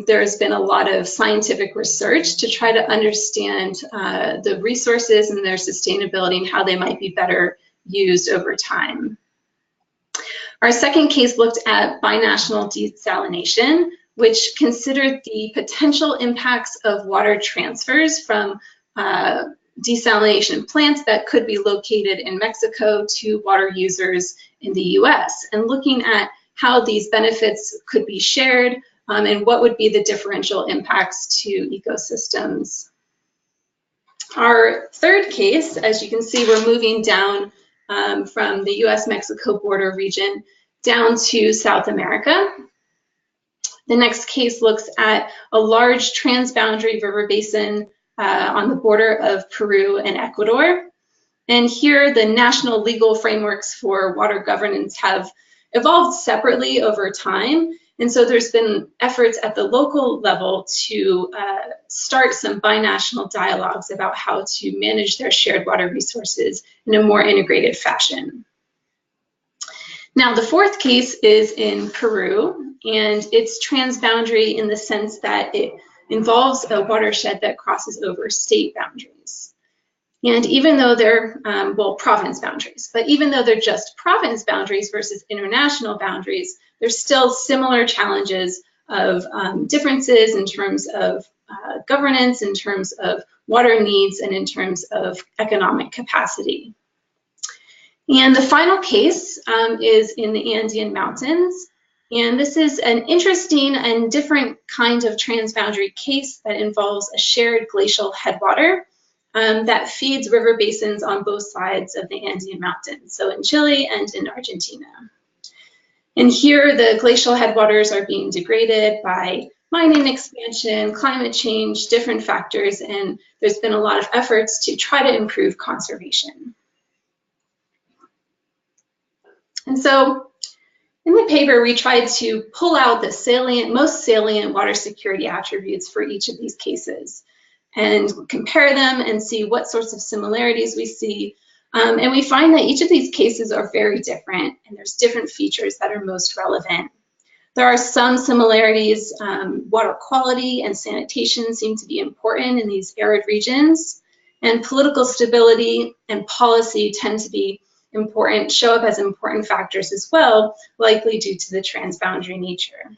there has been a lot of scientific research to try to understand the resources and their sustainability and how they might be better used over time. Our second case looked at binational desalination, which considered the potential impacts of water transfers from desalination plants that could be located in Mexico to water users in the US, and looking at how these benefits could be shared and what would be the differential impacts to ecosystems. Our third case, as you can see, we're moving down from the US-Mexico border region down to South America. The next case looks at a large transboundary river basin on the border of Peru and Ecuador. And here the national legal frameworks for water governance have evolved separately over time. And so there's been efforts at the local level to start some binational dialogues about how to manage their shared water resources in a more integrated fashion. Now, the fourth case is in Peru, and it's transboundary in the sense that it involves a watershed that crosses over state boundaries. And even though they're, well, province boundaries, but even though they're just province boundaries versus international boundaries, there's still similar challenges of differences in terms of governance, in terms of water needs, and in terms of economic capacity. And the final case is in the Andean Mountains. And this is an interesting and different kind of transboundary case that involves a shared glacial headwater that feeds river basins on both sides of the Andean Mountains, so in Chile and in Argentina. And here the glacial headwaters are being degraded by mining expansion, climate change, different factors, and there's been a lot of efforts to try to improve conservation. And so in the paper, we tried to pull out the most salient water security attributes for each of these cases and compare them and see what sorts of similarities we see. And we find that each of these cases are very different, and there's different features that are most relevant. There are some similarities. Water quality and sanitation seem to be important in these arid regions, and political stability and policy tend to be important, show up as important factors as well, likely due to the transboundary nature.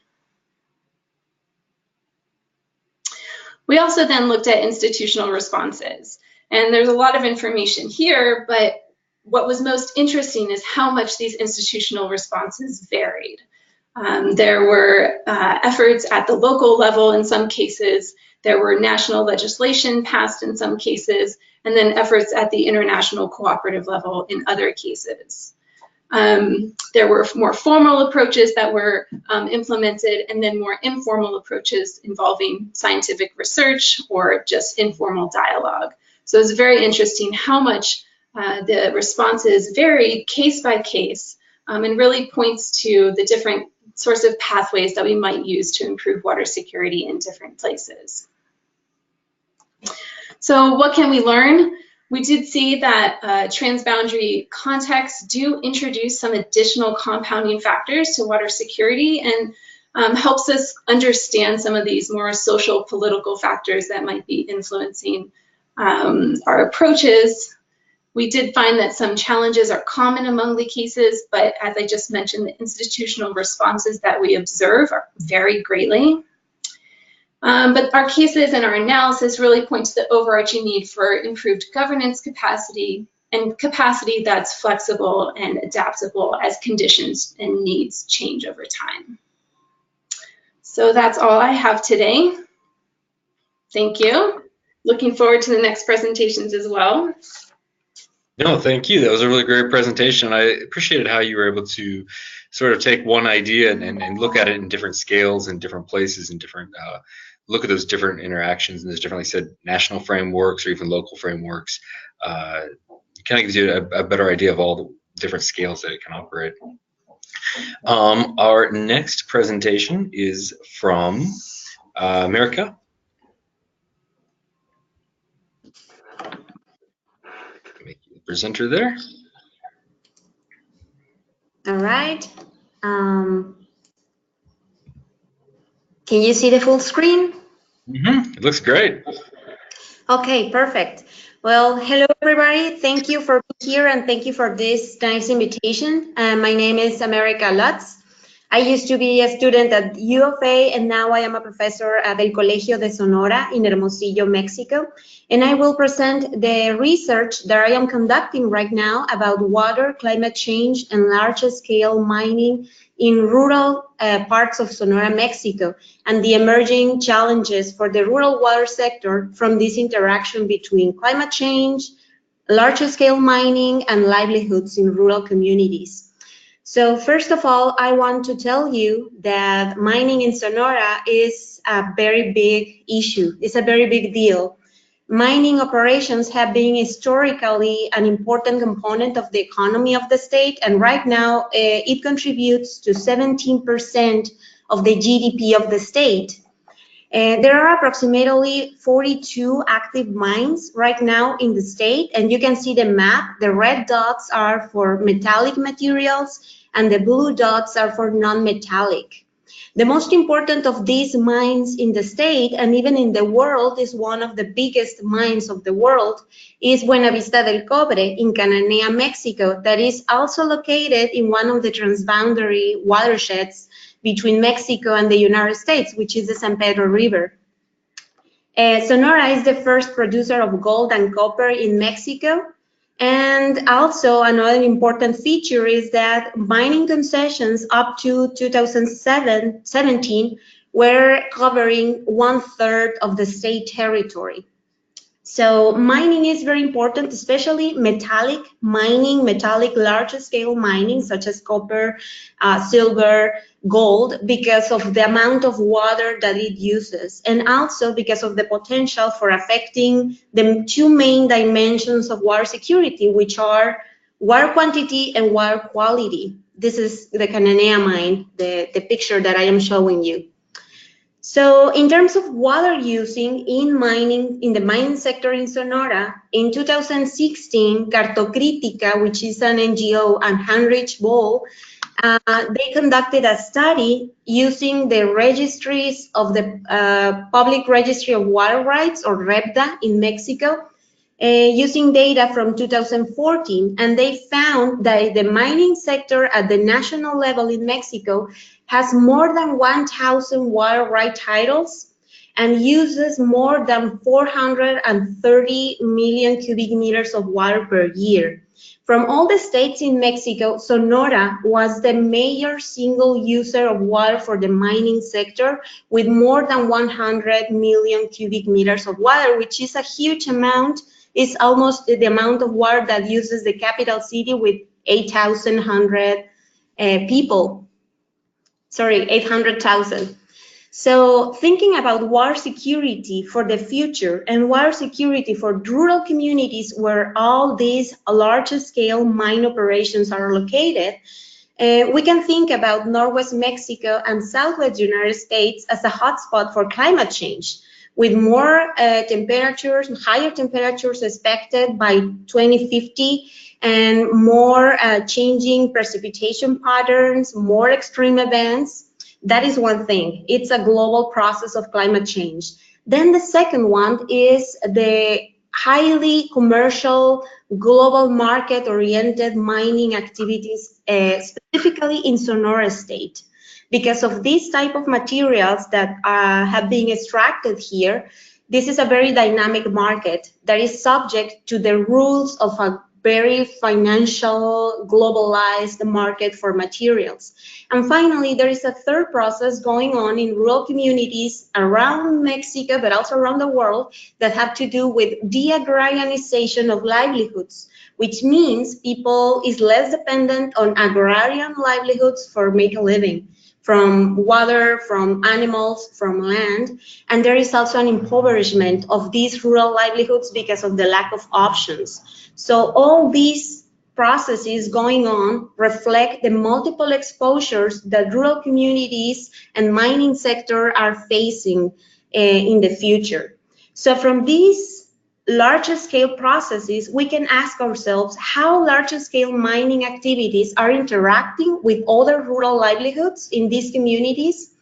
We also then looked at institutional responses, and there's a lot of information here, but what was most interesting is how much these institutional responses varied. There were efforts at the local level in some cases, there were national legislation passed in some cases, and then efforts at the international cooperative level in other cases. There were more formal approaches that were implemented, and then more informal approaches involving scientific research or just informal dialogue. So it's very interesting how much the responses varied case by case, and really points to the different sorts of pathways that we might use to improve water security in different places. So what can we learn? We did see that transboundary contexts do introduce some additional compounding factors to water security, and helps us understand some of these more social political factors that might be influencing our approaches. We did find that some challenges are common among the cases, but as I just mentioned, the institutional responses that we observe vary greatly. But our cases and our analysis really point to the overarching need for improved governance capacity, and capacity that's flexible and adaptable as conditions and needs change over time. So that's all I have today. Thank you. Looking forward to the next presentations as well. No, thank you. That was a really great presentation. I appreciated how you were able to sort of take one idea and look at it in different scales and different places and different look at those different interactions and those different, like I said, national frameworks or even local frameworks. It kind of gives you a better idea of all the different scales that it can operate. Our next presentation is from America. Make you the presenter there. All right. Can you see the full screen? It looks great. Okay, perfect. Well, hello everybody. Thank you for being here and thank you for this nice invitation. My name is America Lutz. I used to be a student at U of A and now I am a professor at El Colegio de Sonora in Hermosillo, Mexico. And I will present the research that I am conducting right now about water, climate change, and large-scale mining in rural parts of Sonora, Mexico, and the emerging challenges for the rural water sector from this interaction between climate change, large-scale mining, and livelihoods in rural communities. So first of all, I want to tell you that mining in Sonora is a very big issue. It's a very big deal. Mining operations have been historically an important component of the economy of the state, and right now it contributes to 17% of the GDP of the state. There are approximately 42 active mines right now in the state, and you can see the map. The red dots are for metallic materials, and the blue dots are for non-metallic. The most important of these mines in the state and even in the world is one of the biggest mines of the world is Buenavista del Cobre in Cananea, Mexico, that is also located in one of the transboundary watersheds between Mexico and the United States, which is the San Pedro River. Sonora is the first producer of gold and copper in Mexico. And also another important feature is that mining concessions up to 2017 were covering 1/3 of the state territory. So mining is very important, especially metallic mining, metallic large-scale mining, such as copper, silver, gold, because of the amount of water that it uses, and also because of the potential for affecting the two main dimensions of water security, which are water quantity and water quality. This is the Cananea mine, the picture that I am showing you. So in terms of water using in mining, in the mining sector in Sonora, in 2016, Cartocritica, which is an NGO, and Heinrich Boll, they conducted a study using the registries of the Public Registry of Water Rights, or REPDA, in Mexico, using data from 2014, and they found that the mining sector at the national level in Mexico has more than 1,000 water right titles and uses more than 430 million cubic meters of water per year. From all the states in Mexico, Sonora was the major single user of water for the mining sector with more than 100 million cubic meters of water, which is a huge amount. It's almost the amount of water that uses the capital city with 8,100 people. Sorry, 800,000. So thinking about water security for the future and water security for rural communities where all these large-scale mine operations are located, we can think about Northwest Mexico and Southwest United States as a hotspot for climate change, with more temperatures, higher temperatures expected by 2050, and more changing precipitation patterns, more extreme events. That is one thing. It's a global process of climate change. Then the second one is the highly commercial, global market-oriented mining activities, specifically in Sonora State. Because of these type of materials that have been extracted here, this is a very dynamic market that is subject to the rules of a very financial, globalized market for materials. And finally, there is a third process going on in rural communities around Mexico, but also around the world, that have to do with de-agrarianization of livelihoods, which means people is less dependent on agrarian livelihoods for make a living, from water, from animals, from land. And there is also an impoverishment of these rural livelihoods because of the lack of options. So all these processes going on reflect the multiple exposures that rural communities and mining sector are facing in the future. So from these larger scale processes, we can ask ourselves how larger scale mining activities are interacting with other rural livelihoods in these communities,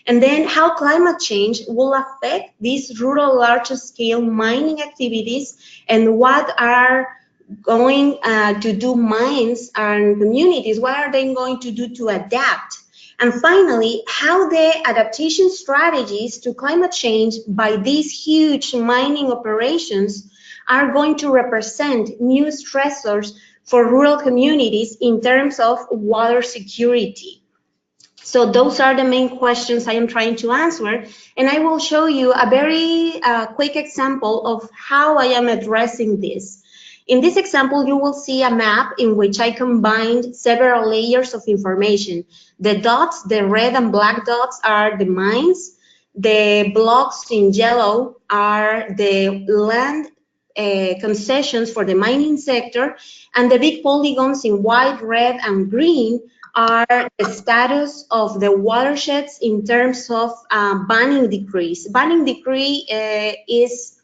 and then how climate change will affect these rural larger scale mining activities, and what are going to do mines and communities, what are they going to do to adapt? And finally, how the adaptation strategies to climate change by these huge mining operations are going to represent new stressors for rural communities in terms of water security. So those are the main questions I am trying to answer, and I will show you a very quick example of how I am addressing this. In this example, you will see a map in which I combined several layers of information. The dots, the red and black dots, are the mines. The blocks in yellow are the land concessions for the mining sector, and the big polygons in white, red, and green are the status of the watersheds in terms of banning decrees. Banning decree is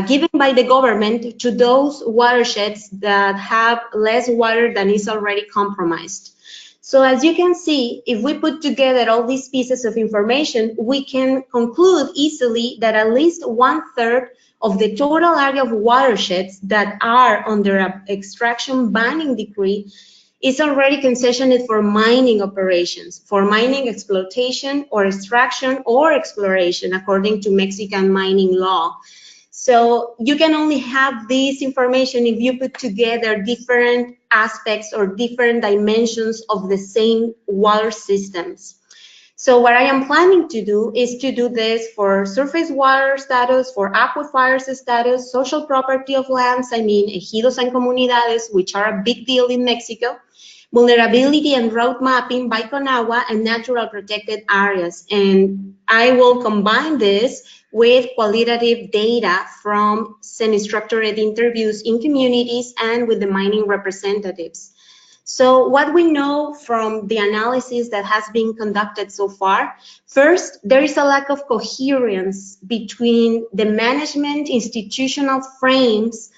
given by the government to those watersheds that have less water than is already compromised. So as you can see, if we put together all these pieces of information, we can conclude easily that at least 1/3 of the total area of watersheds that are under an extraction banning decree is already concessioned for mining operations, for mining exploitation or extraction or exploration, according to Mexican mining law. So you can only have this information if you put together different aspects or different dimensions of the same water systems. So what I am planning to do is to do this for surface water status, for aquifers status, social property of lands, I mean ejidos and comunidades, which are a big deal in Mexico, vulnerability and road mapping by CONAGUA, and natural protected areas. And I will combine this with qualitative data from semi-structured interviews in communities and with the mining representatives. So what we know from the analysis that has been conducted so far, first, there is a lack of coherence between the management institutional frames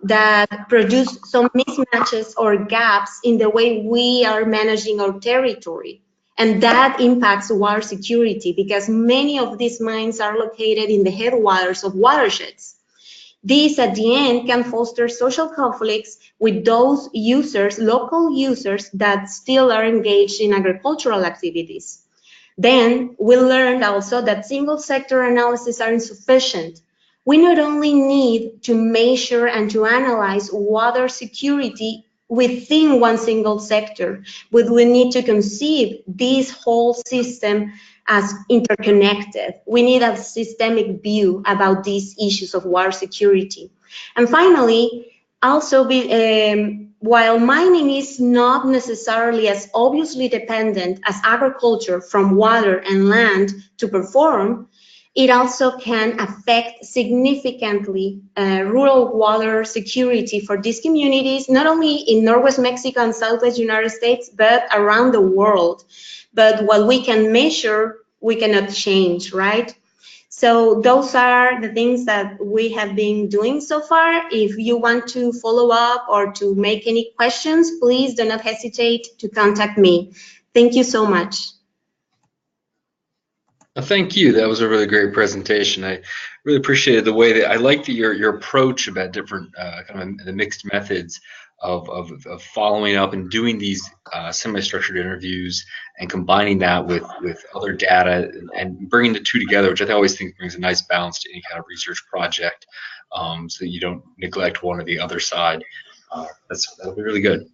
that produce some mismatches or gaps in the way we are managing our territory. And that impacts water security because many of these mines are located in the headwaters of watersheds. This, at the end, can foster social conflicts with those users, local users, that still are engaged in agricultural activities. Then we learned also that single sector analyses are insufficient. We not only need to measure and to analyze water security within one single sector, but we need to conceive this whole system as interconnected. We need a systemic view about these issues of water security. And finally, also, while mining is not necessarily as obviously dependent as agriculture from water and land to perform, it also can affect significantly rural water security for these communities, not only in Northwest Mexico and Southwest United States, but around the world. But what we can measure, we cannot change, right? So those are the things that we have been doing so far. If you want to follow up or to make any questions, please do not hesitate to contact me. Thank you so much. Thank you. That was a really great presentation. I really appreciated the way that I liked your approach about different kind of the mixed methods of following up and doing these semi-structured interviews and combining that with other data and bringing the two together, which I always think brings a nice balance to any kind of research project, so that you don't neglect one or the other side. That'll be really good.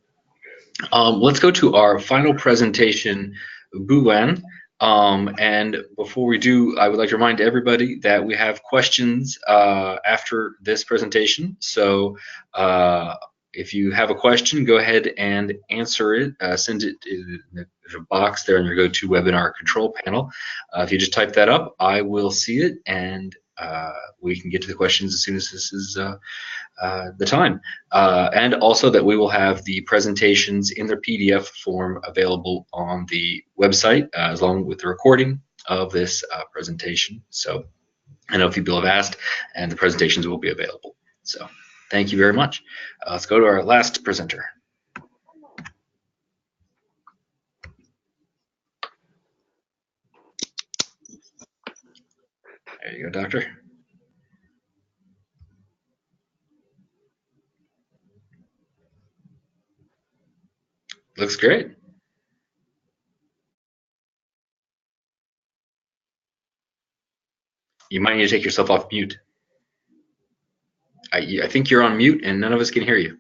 Let's go to our final presentation, Buwan. And before we do, I would like to remind everybody that we have questions after this presentation. So if you have a question, go ahead and answer it. Send it in the box there in your GoToWebinar control panel. If you just type that up, I will see it, and we can get to the questions as soon as this is the time. And also that we will have the presentations in their PDF form available on the website, along with the recording of this presentation. So I know a few people have asked, and the presentations will be available. So thank you very much. Let's go to our last presenter. There you go, Doctor. Looks great. You might need to take yourself off mute. I think you're on mute and none of us can hear you.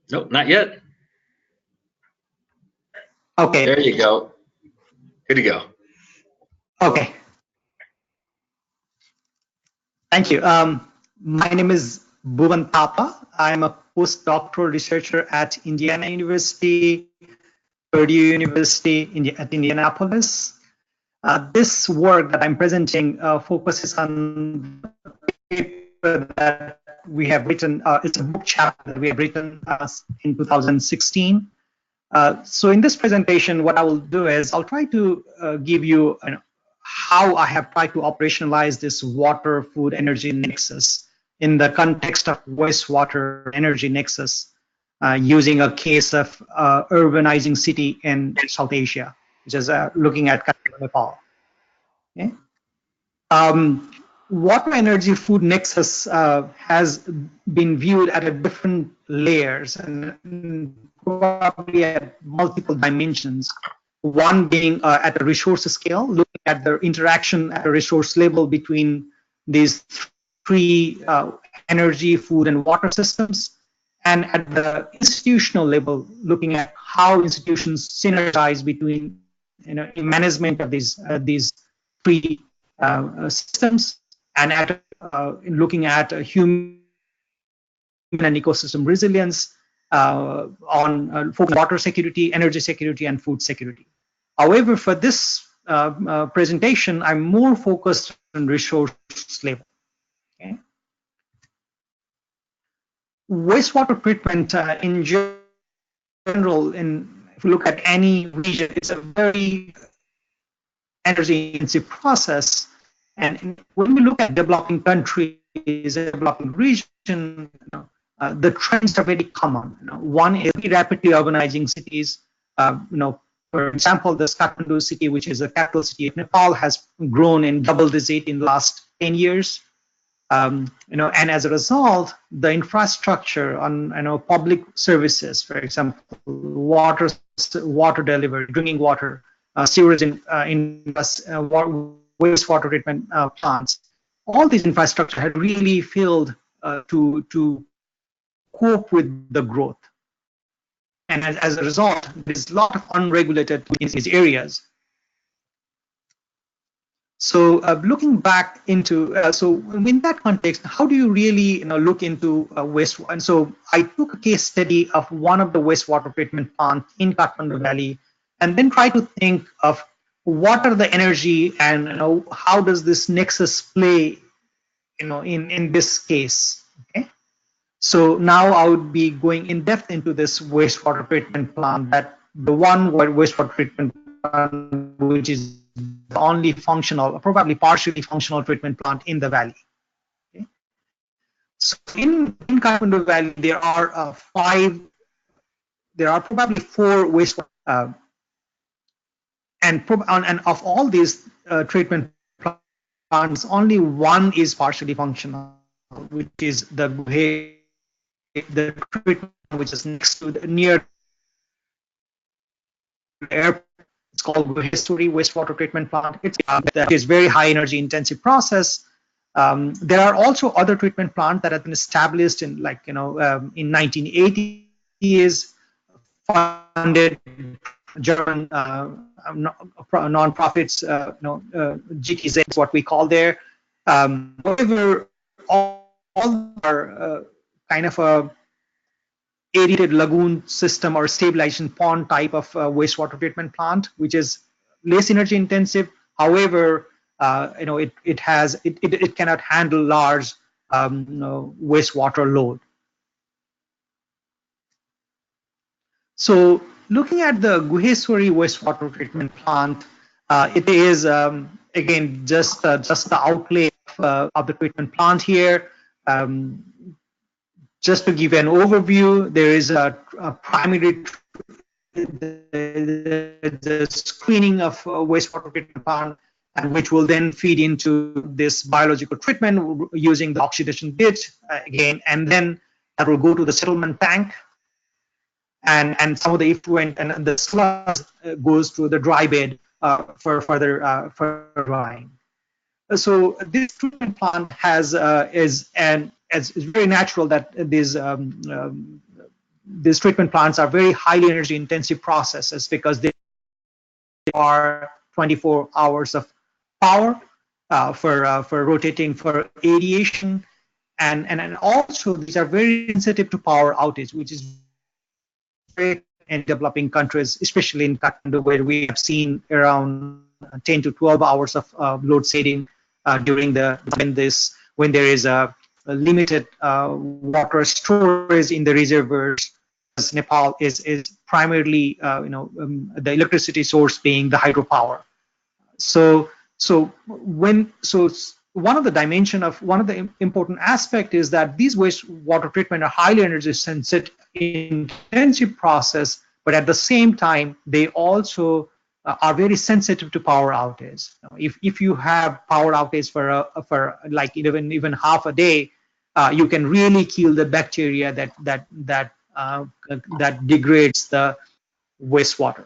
Nope, not yet. Okay. There you go. Good to go. Okay. Thank you. My name is Bhuvan Thapa. I'm a postdoctoral researcher at Indiana University, Purdue University at Indianapolis. This work that I'm presenting focuses on a paper that we have written. It's a book chapter that we have written in 2016. So in this presentation, what I will do is I'll try to give you how I have tried to operationalize this water, food, energy nexus in the context of wastewater energy nexus, using a case of urbanizing city in South Asia, which is looking at Nepal. Okay. Water, energy, food nexus has been viewed at a different layers and probably at multiple dimensions. One being at a resource scale, looking at the interaction at a resource level between these three energy, food, and water systems, and at the institutional level, looking at how institutions synergize between management of these three systems, and at looking at human and ecosystem resilience on water security, energy security, and food security. However, for this presentation, I'm more focused on resource level. Okay. Wastewater treatment in general, if you look at any region, it's a very energy-intensive process. And when we look at developing countries, developing region, the trends are very common. One is rapidly urbanizing cities. For example, the Kathmandu city, which is the capital city of Nepal, has grown in double digit in the last 10 years. And as a result, the infrastructure on public services, for example, water delivery, drinking water, sewage in wastewater treatment plants, all these infrastructure had really failed to cope with the growth. And as a result, there's a lot of unregulated in these areas. So looking back into, so in that context, how do you really look into wastewater? And so I took a case study of one of the wastewater treatment plants in Kathmandu Valley, and then try to think of what are the energy and how does this nexus play in this case. Okay. So now I would be going in depth into this wastewater treatment plant, that the one wastewater treatment plant which is the only functional, probably partially functional treatment plant in the valley. Okay. So in Kathmandu Valley, there are probably 4 wastewater, and of all these treatment plants, only one is partially functional, which is the treatment which is next to near the airport. It's called History Wastewater Treatment Plant. That is very high energy intensive process. There are also other treatment plants that have been established in, like, in 1980s, funded German non-profits, GTZ is what we call there. However, all are kind of a aerated lagoon system or stabilization pond type of wastewater treatment plant, which is less energy intensive. However, it cannot handle large wastewater load. So looking at the Guheswari wastewater treatment plant, it is again just the outlay of the treatment plant here. Just to give an overview, there is a primary the screening of wastewater treatment plant, and which will then feed into this biological treatment using the oxidation bit again, and then that will go to the settlement tank, and some of the effluent and the sludge goes to the dry bed for further drying. So this treatment plant it's very natural that these treatment plants are very highly energy intensive processes, because they are 24 hours of power for rotating, for aeration, and also these are very sensitive to power outage, which is very in developing countries, especially in Kathmandu, where we have seen around 10 to 12 hours of load shedding during when there is a limited water storage in the reservoirs. As Nepal is primarily the electricity source being the hydropower. So one of the important aspect is that these wastewater treatment are highly energy sensitive, intensive process, but at the same time they also are very sensitive to power outage. If you have power outage for like even half a day, you can really kill the bacteria that degrades the wastewater.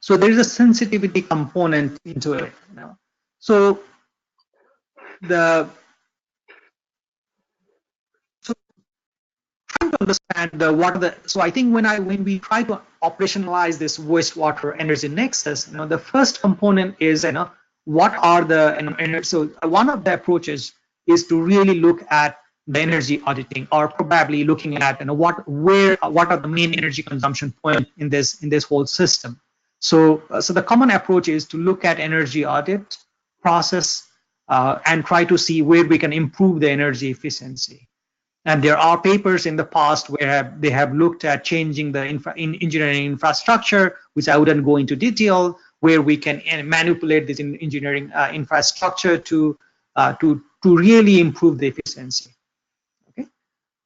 So there is a sensitivity component into it. So trying to understand so I think when we try to operationalize this wastewater energy nexus, the first component is what are the so one of the approaches is to really look at the energy auditing, or probably looking at what are the main energy consumption points in this whole system. So the common approach is to look at energy audit process and try to see where we can improve the energy efficiency. And there are papers in the past where they have looked at changing the engineering infrastructure, which I wouldn't go into detail, where we can manipulate this engineering infrastructure to really improve the efficiency. Okay.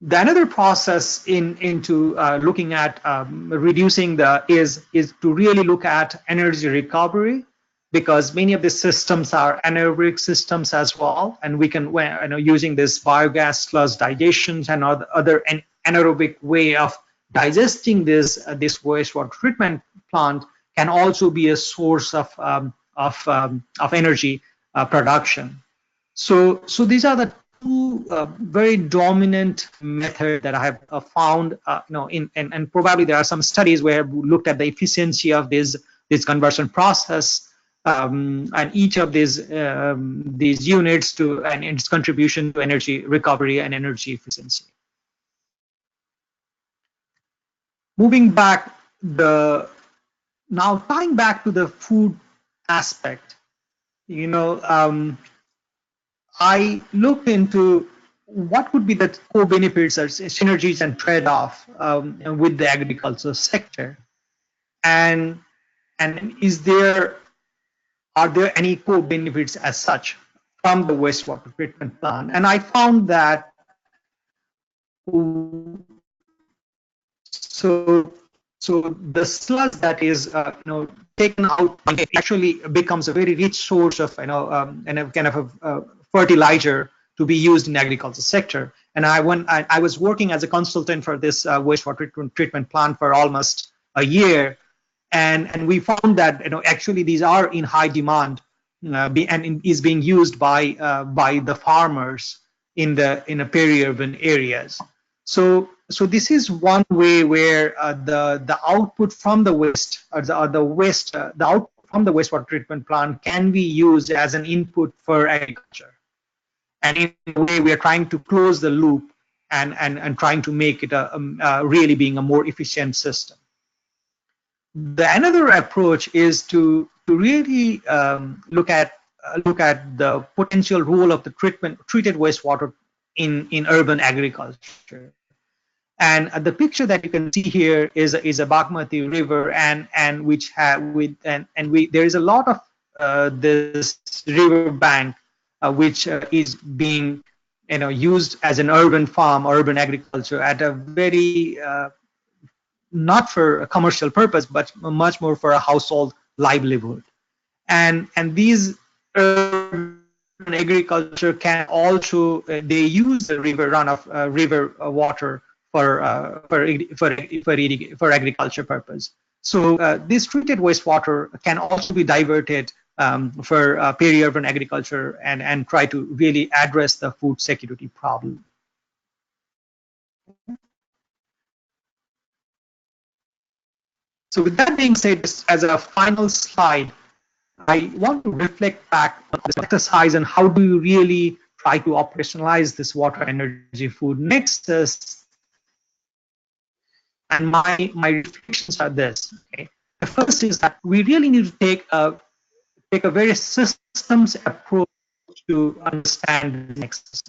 The another process into looking at reducing is to really look at energy recovery, because many of the systems are anaerobic systems as well, and we can, using this biogas sludge digestion and other anaerobic way of digesting this wastewater treatment plant can also be a source of energy production. So these are the two very dominant methods that I have found, and probably there are some studies where we looked at the efficiency of this conversion process. And each of these units and its contribution to energy recovery and energy efficiency. Moving back, now tying back to the food aspect, I looked into what would be the co-benefits or synergies and trade-off with the agriculture sector, and are there any co-benefits as such from the wastewater treatment plant? And I found that so the sludge that is taken out actually becomes a very rich source of and a kind of a fertilizer to be used in the agriculture sector. And I was working as a consultant for this wastewater treatment plant for almost a year. and we found that actually these are in high demand and is being used by the farmers in the peri-urban areas. So this is one way where the output from the waste or the output from the wastewater treatment plant can be used as an input for agriculture. And in a way, we are trying to close the loop and trying to make it really being a more efficient system. Another approach is to really look at the potential role of the treated wastewater in urban agriculture. And the picture that you can see here is a Bagmati river, and there is a lot of this river bank which is being used as an urban farm, urban agriculture at a very not for a commercial purpose, but much more for a household livelihood. And these urban agriculture can also they use the river runoff, river water for agriculture purpose. So this treated wastewater can also be diverted for peri-urban agriculture and try to really address the food security problem. So with that being said, as a final slide, I want to reflect back on this exercise and how do you really try to operationalize this water energy food nexus. And my reflections are this. Okay? The first is that we really need to take a very systems approach to understand the nexus.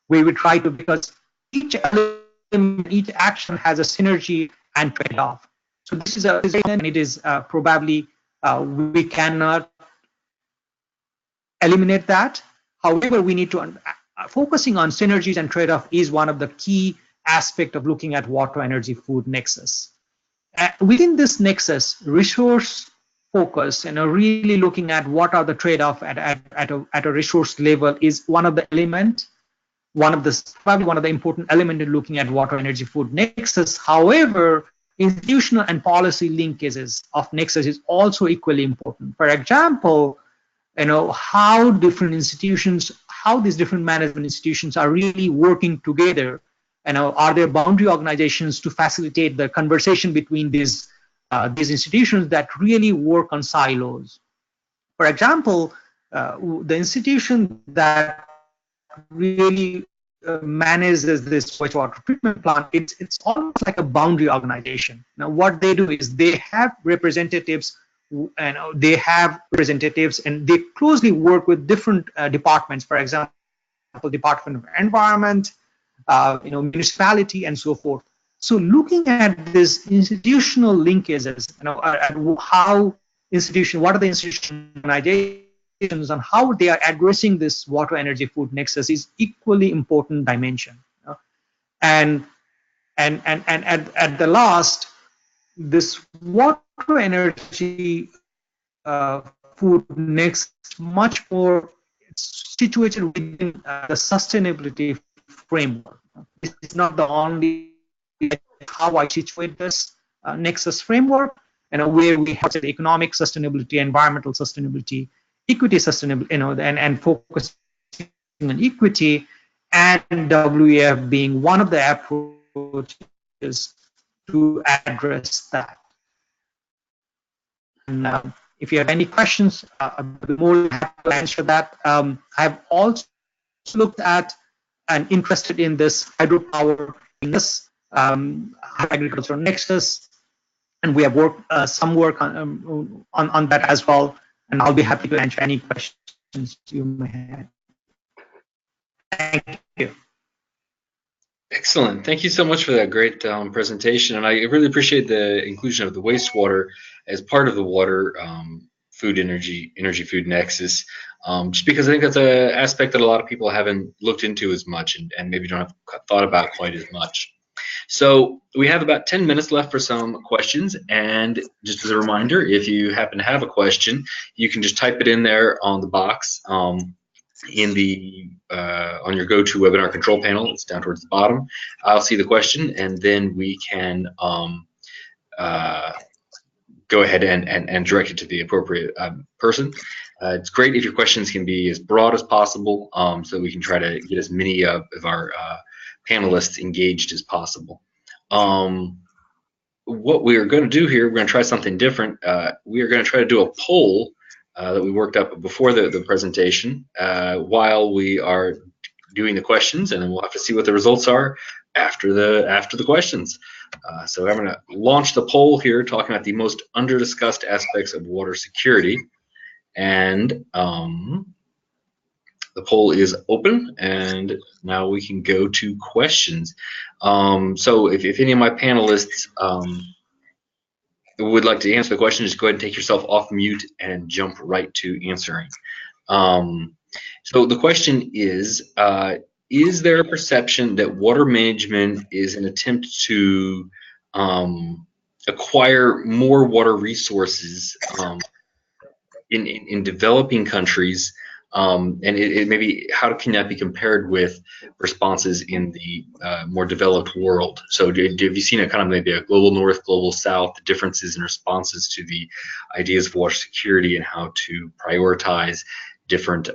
We would try to, because each element, each action has a synergy and trade-off. So this is and it is probably we cannot eliminate that. However, we need to focusing on synergies and trade-off is one of the key aspect of looking at water energy food nexus. Within this nexus, resource focus and really looking at what are the trade-off at a resource level is one of the element, probably one of the important element in looking at water energy food nexus. However, institutional and policy linkages of nexus is also equally important. For example, how different institutions, how these different management institutions are really working together. Are there boundary organizations to facilitate the conversation between these institutions that really work on silos? For example, the institution that really manages this wastewater treatment plant, it's almost like a boundary organization. Now, what they do is they have representatives, and they closely work with different departments. For example, Department of Environment, municipality, and so forth. So, looking at this institutional linkages, what are the institutional and how they are addressing this water energy food nexus is equally important dimension. And at the last, this water energy food nexus much more situated within the sustainability framework. It's not the only how I situate this nexus framework, where we have economic sustainability, environmental sustainability, equity sustainability, and focus on equity, and WEF being one of the approaches to address that. And if you have any questions, I'll be more happy to answer that. I've also looked at and interested in this hydropower in this agricultural nexus, and we have worked some work on that as well. And I'll be happy to answer any questions you may have. Thank you. Excellent. Thank you so much for that great presentation. And I really appreciate the inclusion of the wastewater as part of the water energy food nexus, just because I think that's an aspect that a lot of people haven't looked into as much and maybe don't have thought about quite as much. So we have about 10 minutes left for some questions, and just as a reminder, if you happen to have a question, you can just type it in there on the box in the on your GoToWebinar control panel. It's down towards the bottom. I'll see the question, and then we can go ahead and direct it to the appropriate person. It's great if your questions can be as broad as possible, so we can try to get as many of our panelists engaged as possible. What we are going to do here, we're going to try something different. We are going to try to do a poll that we worked up before the presentation while we are doing the questions, and then we'll have to see what the results are after the questions. So I'm going to launch the poll here, talking about the most under-discussed aspects of water security, and the poll is open, and now we can go to questions. So if any of my panelists would like to answer the question, just go ahead and take yourself off mute and jump right to answering. So the question is there a perception that water management is an attempt to acquire more water resources in developing countries, and it maybe how can that be compared with responses in the more developed world? So have you seen a kind of maybe a global north, global south, the differences in responses to the ideas of water security and how to prioritize different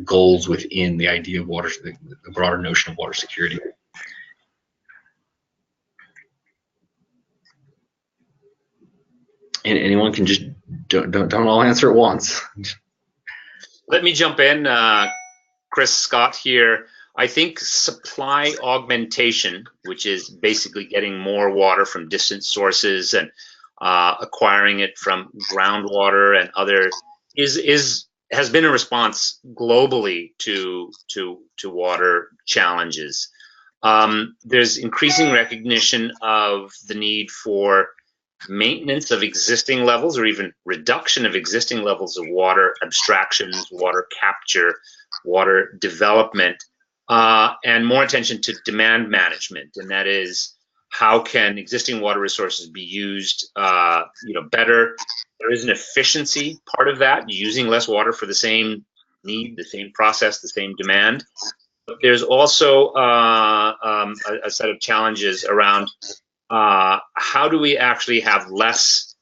goals within the idea of water, the broader notion of water security? And anyone can just don't all answer at once. Let me jump in, Chris Scott here. I think supply augmentation, which is basically getting more water from distant sources and acquiring it from groundwater and other, has been a response globally to water challenges. There's increasing recognition of the need for maintenance of existing levels or even reduction of existing levels of water abstractions, water capture, water development, and more attention to demand management. And that is, how can existing water resources be used better? There is an efficiency part of that, using less water for the same need, the same process, the same demand. But there's also a set of challenges around how do we actually have less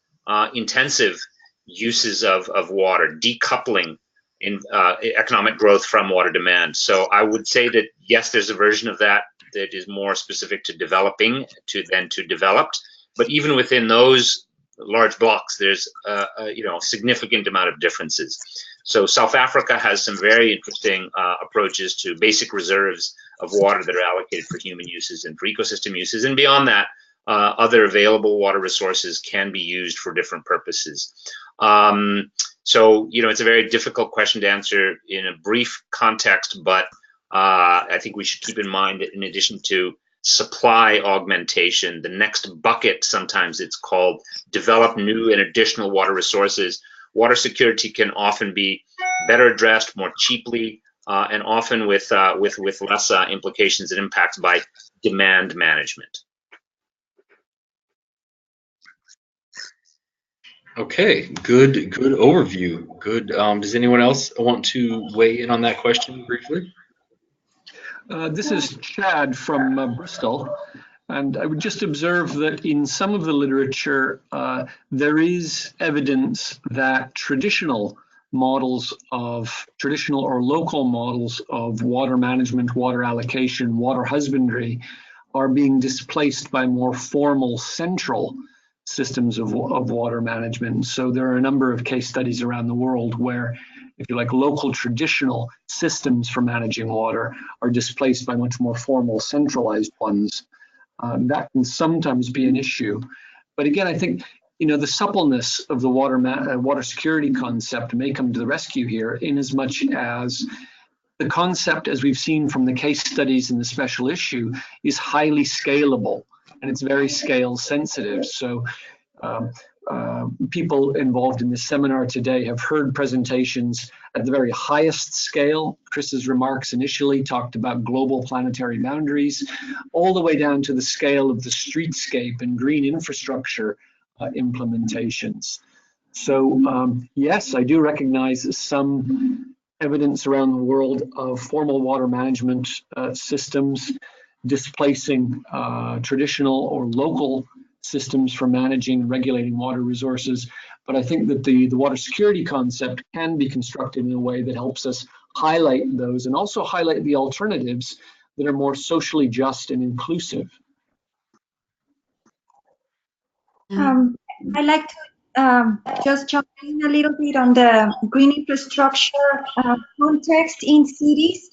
intensive uses of water, decoupling in economic growth from water demand. So I would say that yes, there's a version of that that is more specific to developing than to developed. But even within those large blocks, there's a significant amount of differences. So South Africa has some very interesting approaches to basic reserves of water that are allocated for human uses and for ecosystem uses, and beyond that, other available water resources can be used for different purposes. So, it's a very difficult question to answer in a brief context, but I think we should keep in mind that in addition to supply augmentation, the next bucket, sometimes it's called, develop new and additional water resources. Water security can often be better addressed more cheaply and often with less implications and impacts by demand management. Okay, good overview. Good. Does anyone else want to weigh in on that question briefly? This is Chad from Bristol, and I would just observe that in some of the literature, there is evidence that traditional or local models of water management, water allocation, water husbandry are being displaced by more formal central systems of water management. So there are a number of case studies around the world where, if you like, local traditional systems for managing water are displaced by much more formal centralized ones. That can sometimes be an issue. But again, I think the suppleness of the water security concept may come to the rescue here, in as much as the concept, as we've seen from the case studies in the special issue, is highly scalable. And it's very scale sensitive. So people involved in this seminar today have heard presentations at the very highest scale. Chris's remarks initially talked about global planetary boundaries, all the way down to the scale of the streetscape and green infrastructure implementations. So yes, I do recognize some evidence around the world of formal water management systems displacing traditional or local systems for managing and regulating water resources. But I think that the water security concept can be constructed in a way that helps us highlight those and also highlight the alternatives that are more socially just and inclusive. I'd like to just jump in a little bit on the green infrastructure context in cities.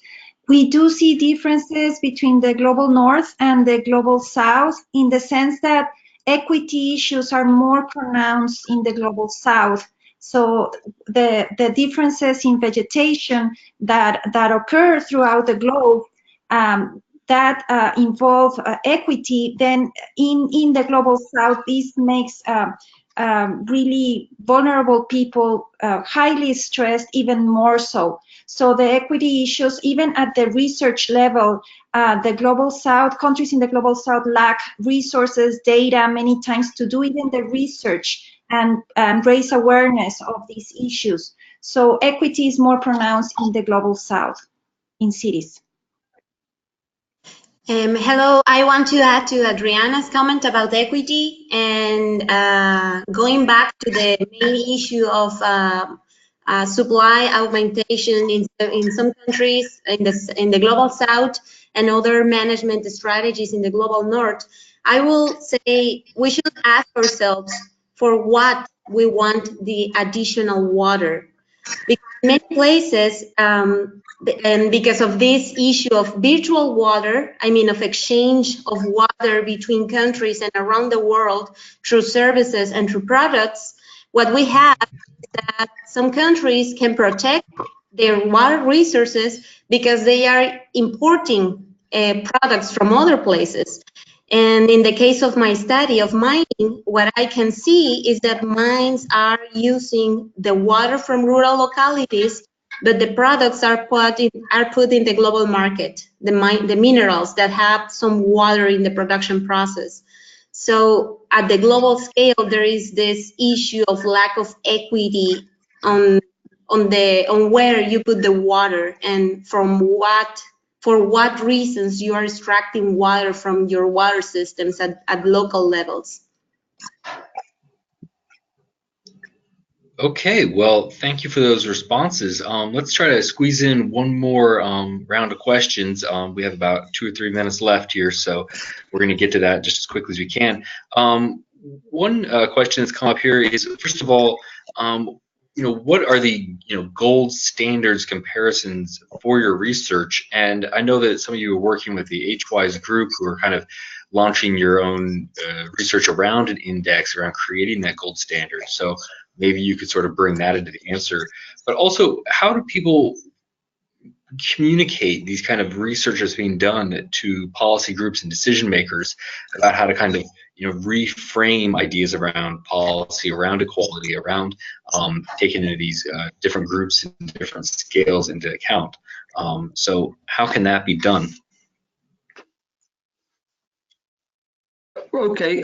We do see differences between the global north and the global south in the sense that equity issues are more pronounced in the global south. So the differences in vegetation that occur throughout the globe that involve equity, then in the global south, this makes really vulnerable people highly stressed, even more so. So the equity issues, even at the research level, the global south, countries in the global south lack resources, data many times to do even the research and raise awareness of these issues. So equity is more pronounced in the global south, in cities. Hello, I want to add to Adriana's comment about equity and going back to the main issue of supply augmentation in some countries in the global south and other management strategies in the global north. I will say we should ask ourselves for what we want the additional water. Because in many places, and because of this issue of virtual water, I mean of exchange of water between countries and around the world through services and through products, what we have is that some countries can protect their water resources because they are importing products from other places. And in the case of my study of mining, what I can see is that mines are using the water from rural localities, but the products are put in the global market, the minerals that have some water in the production process. So at the global scale, there is this issue of lack of equity on where you put the water and for what reasons you are extracting water from your water systems at local levels. Okay, well, thank you for those responses. Let's try to squeeze in one more round of questions. We have about 2 or 3 minutes left here, so we're going to get to that just as quickly as we can. One question that's come up here is, first of all, what are the gold standards comparisons for your research? And I know that some of you are working with the HWISE group who are kind of launching your own research around an index, around creating that gold standard. So maybe you could sort of bring that into the answer. But also, how do people communicate these kind of research that's being done to policy groups and decision makers about how to kind of reframe ideas around policy, around equality, around taking into these different groups and different scales into account? So how can that be done? Okay,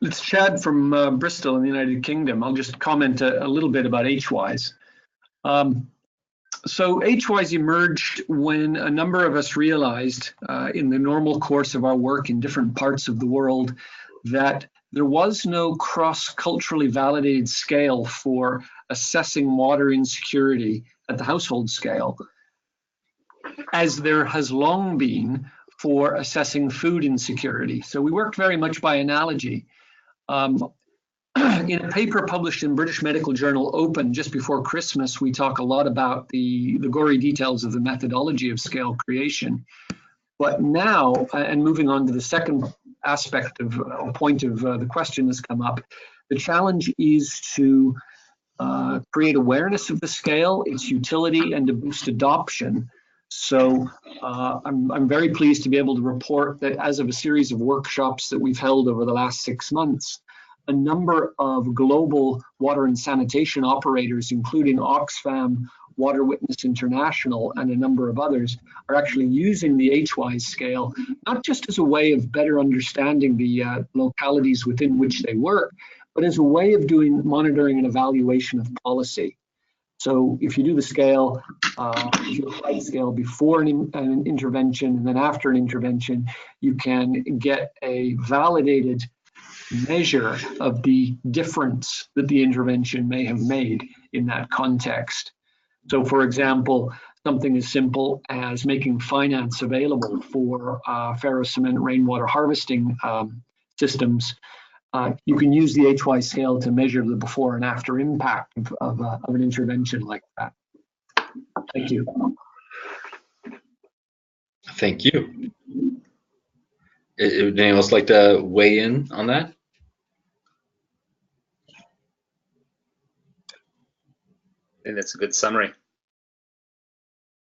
it's Chad from Bristol in the United Kingdom. I'll just comment a little bit about HWISE. So HWISE emerged when a number of us realized in the normal course of our work in different parts of the world that there was no cross-culturally validated scale for assessing water insecurity at the household scale, as there has long been for assessing food insecurity. So we worked very much by analogy. In a paper published in British Medical Journal Open just before Christmas, we talk a lot about the gory details of the methodology of scale creation. But now, and moving on to the second aspect of point of the question that's come up, the challenge is to create awareness of the scale, its utility, and to boost adoption. So I'm very pleased to be able to report that as of a series of workshops that we've held over the last 6 months, a number of global water and sanitation operators, including Oxfam, Water Witness International, and a number of others, are actually using the HWISE scale, not just as a way of better understanding the localities within which they work, but as a way of doing monitoring and evaluation of policy. So if you do the scale, if you apply the scale before an intervention and then after an intervention, you can get a validated measure of the difference that the intervention may have made in that context. So, for example, something as simple as making finance available for ferrocement rainwater harvesting systems. You can use the HY scale to measure the before and after impact of an intervention like that. Thank you. Thank you. Would anyone else like to weigh in on that? I think that's a good summary.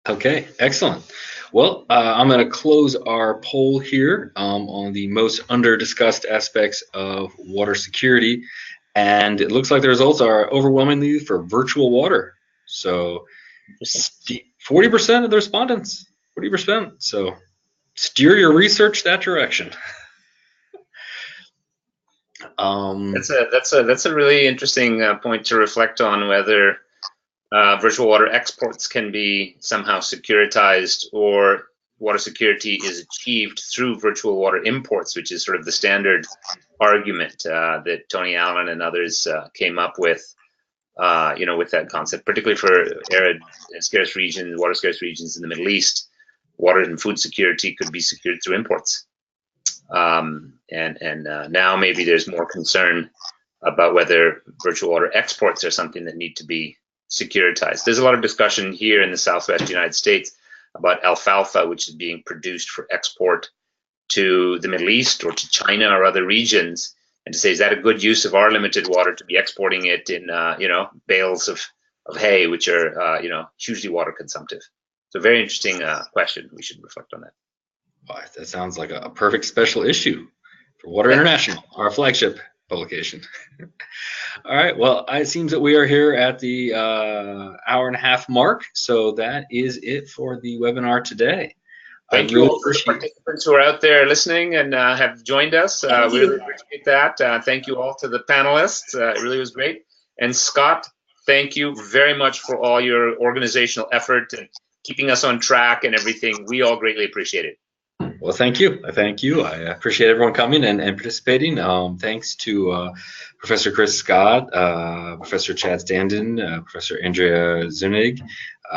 Okay, excellent. Well, I'm going to close our poll here on the most under-discussed aspects of water security, and it looks like the results are overwhelmingly for virtual water. So 40% of the respondents, 40%. So steer your research that direction. That's a really interesting point to reflect on, whether virtual water exports can be somehow securitized, or water security is achieved through virtual water imports, which is sort of the standard argument that Tony Allen and others came up with, with that concept, particularly for arid and scarce regions, water scarce regions in the Middle East. Water and food security could be secured through imports. Now maybe there's more concern about whether virtual water exports are something that need to be securitized. There's a lot of discussion here in the Southwest United States about alfalfa, which is being produced for export to the Middle East or to China or other regions, and to say, is that a good use of our limited water to be exporting it in, bales of hay, which are, hugely water consumptive? So very interesting question. We should reflect on that. Wow, that sounds like a perfect special issue for Water International, our flagship publication. All right, well, it seems that we are here at the hour and a half mark, so that is it for the webinar today. Thank you all for the participants who are out there listening and have joined us. We really appreciate that. Thank you all to the panelists. It really was great. And Scott, thank you very much for all your organizational effort and keeping us on track and everything. We all greatly appreciate it. Well, thank you. I appreciate everyone coming and participating. Thanks to Professor Chris Scott, Professor Chad Standen, Professor Adriana Zuniga,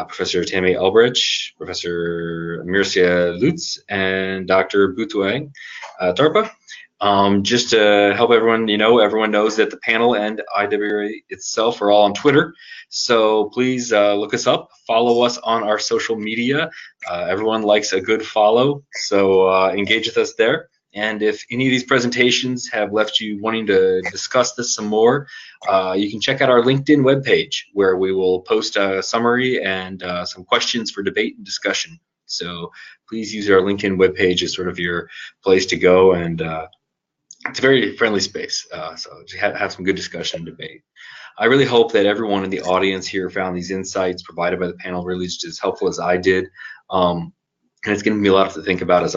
Professor Tami Elbridge, Professor Mircea Lutz, and Dr. Butuang Tarpa. Just to help everyone, everyone knows that the panel and IWRA itself are all on Twitter. So please look us up, follow us on our social media. Everyone likes a good follow, so engage with us there. And if any of these presentations have left you wanting to discuss this some more, you can check out our LinkedIn webpage, where we will post a summary and some questions for debate and discussion. So please use our LinkedIn webpage as sort of your place to go, and it's a very friendly space, so have some good discussion and debate. I really hope that everyone in the audience here found these insights provided by the panel really just as helpful as I did. And it's given me a lot to think about as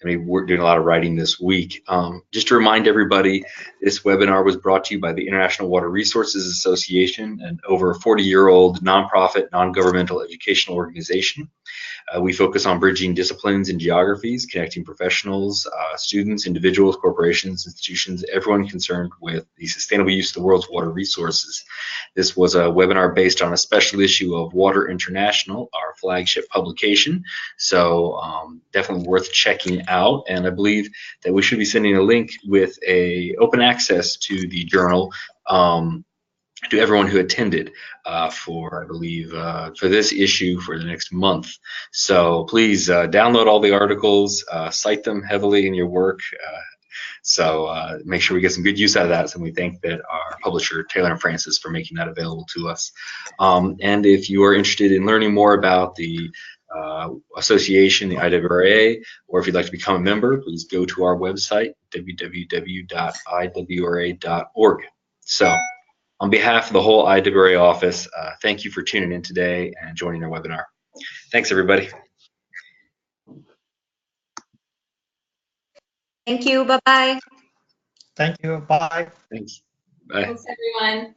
we're doing a lot of writing this week. Just to remind everybody, this webinar was brought to you by the International Water Resources Association, an over 40-year-old nonprofit, non-governmental educational organization. We focus on bridging disciplines and geographies, connecting professionals, students, individuals, corporations, institutions, everyone concerned with the sustainable use of the world's water resources. This was a webinar based on a special issue of Water International, our flagship publication. So definitely worth checking out. And I believe that we should be sending a link with open access to the journal to everyone who attended for, I believe, for this issue for the next month. So please download all the articles, cite them heavily in your work. So make sure we get some good use out of that. So we thank that our publisher, Taylor and Francis, for making that available to us. And if you are interested in learning more about the association, the IWRA, or if you'd like to become a member, please go to our website, www.iwra.org. So on behalf of the whole IWRA office, thank you for tuning in today and joining our webinar. Thanks, everybody. Thank you. Bye-bye. Thank you. Bye. Thanks. Bye. Thanks, everyone.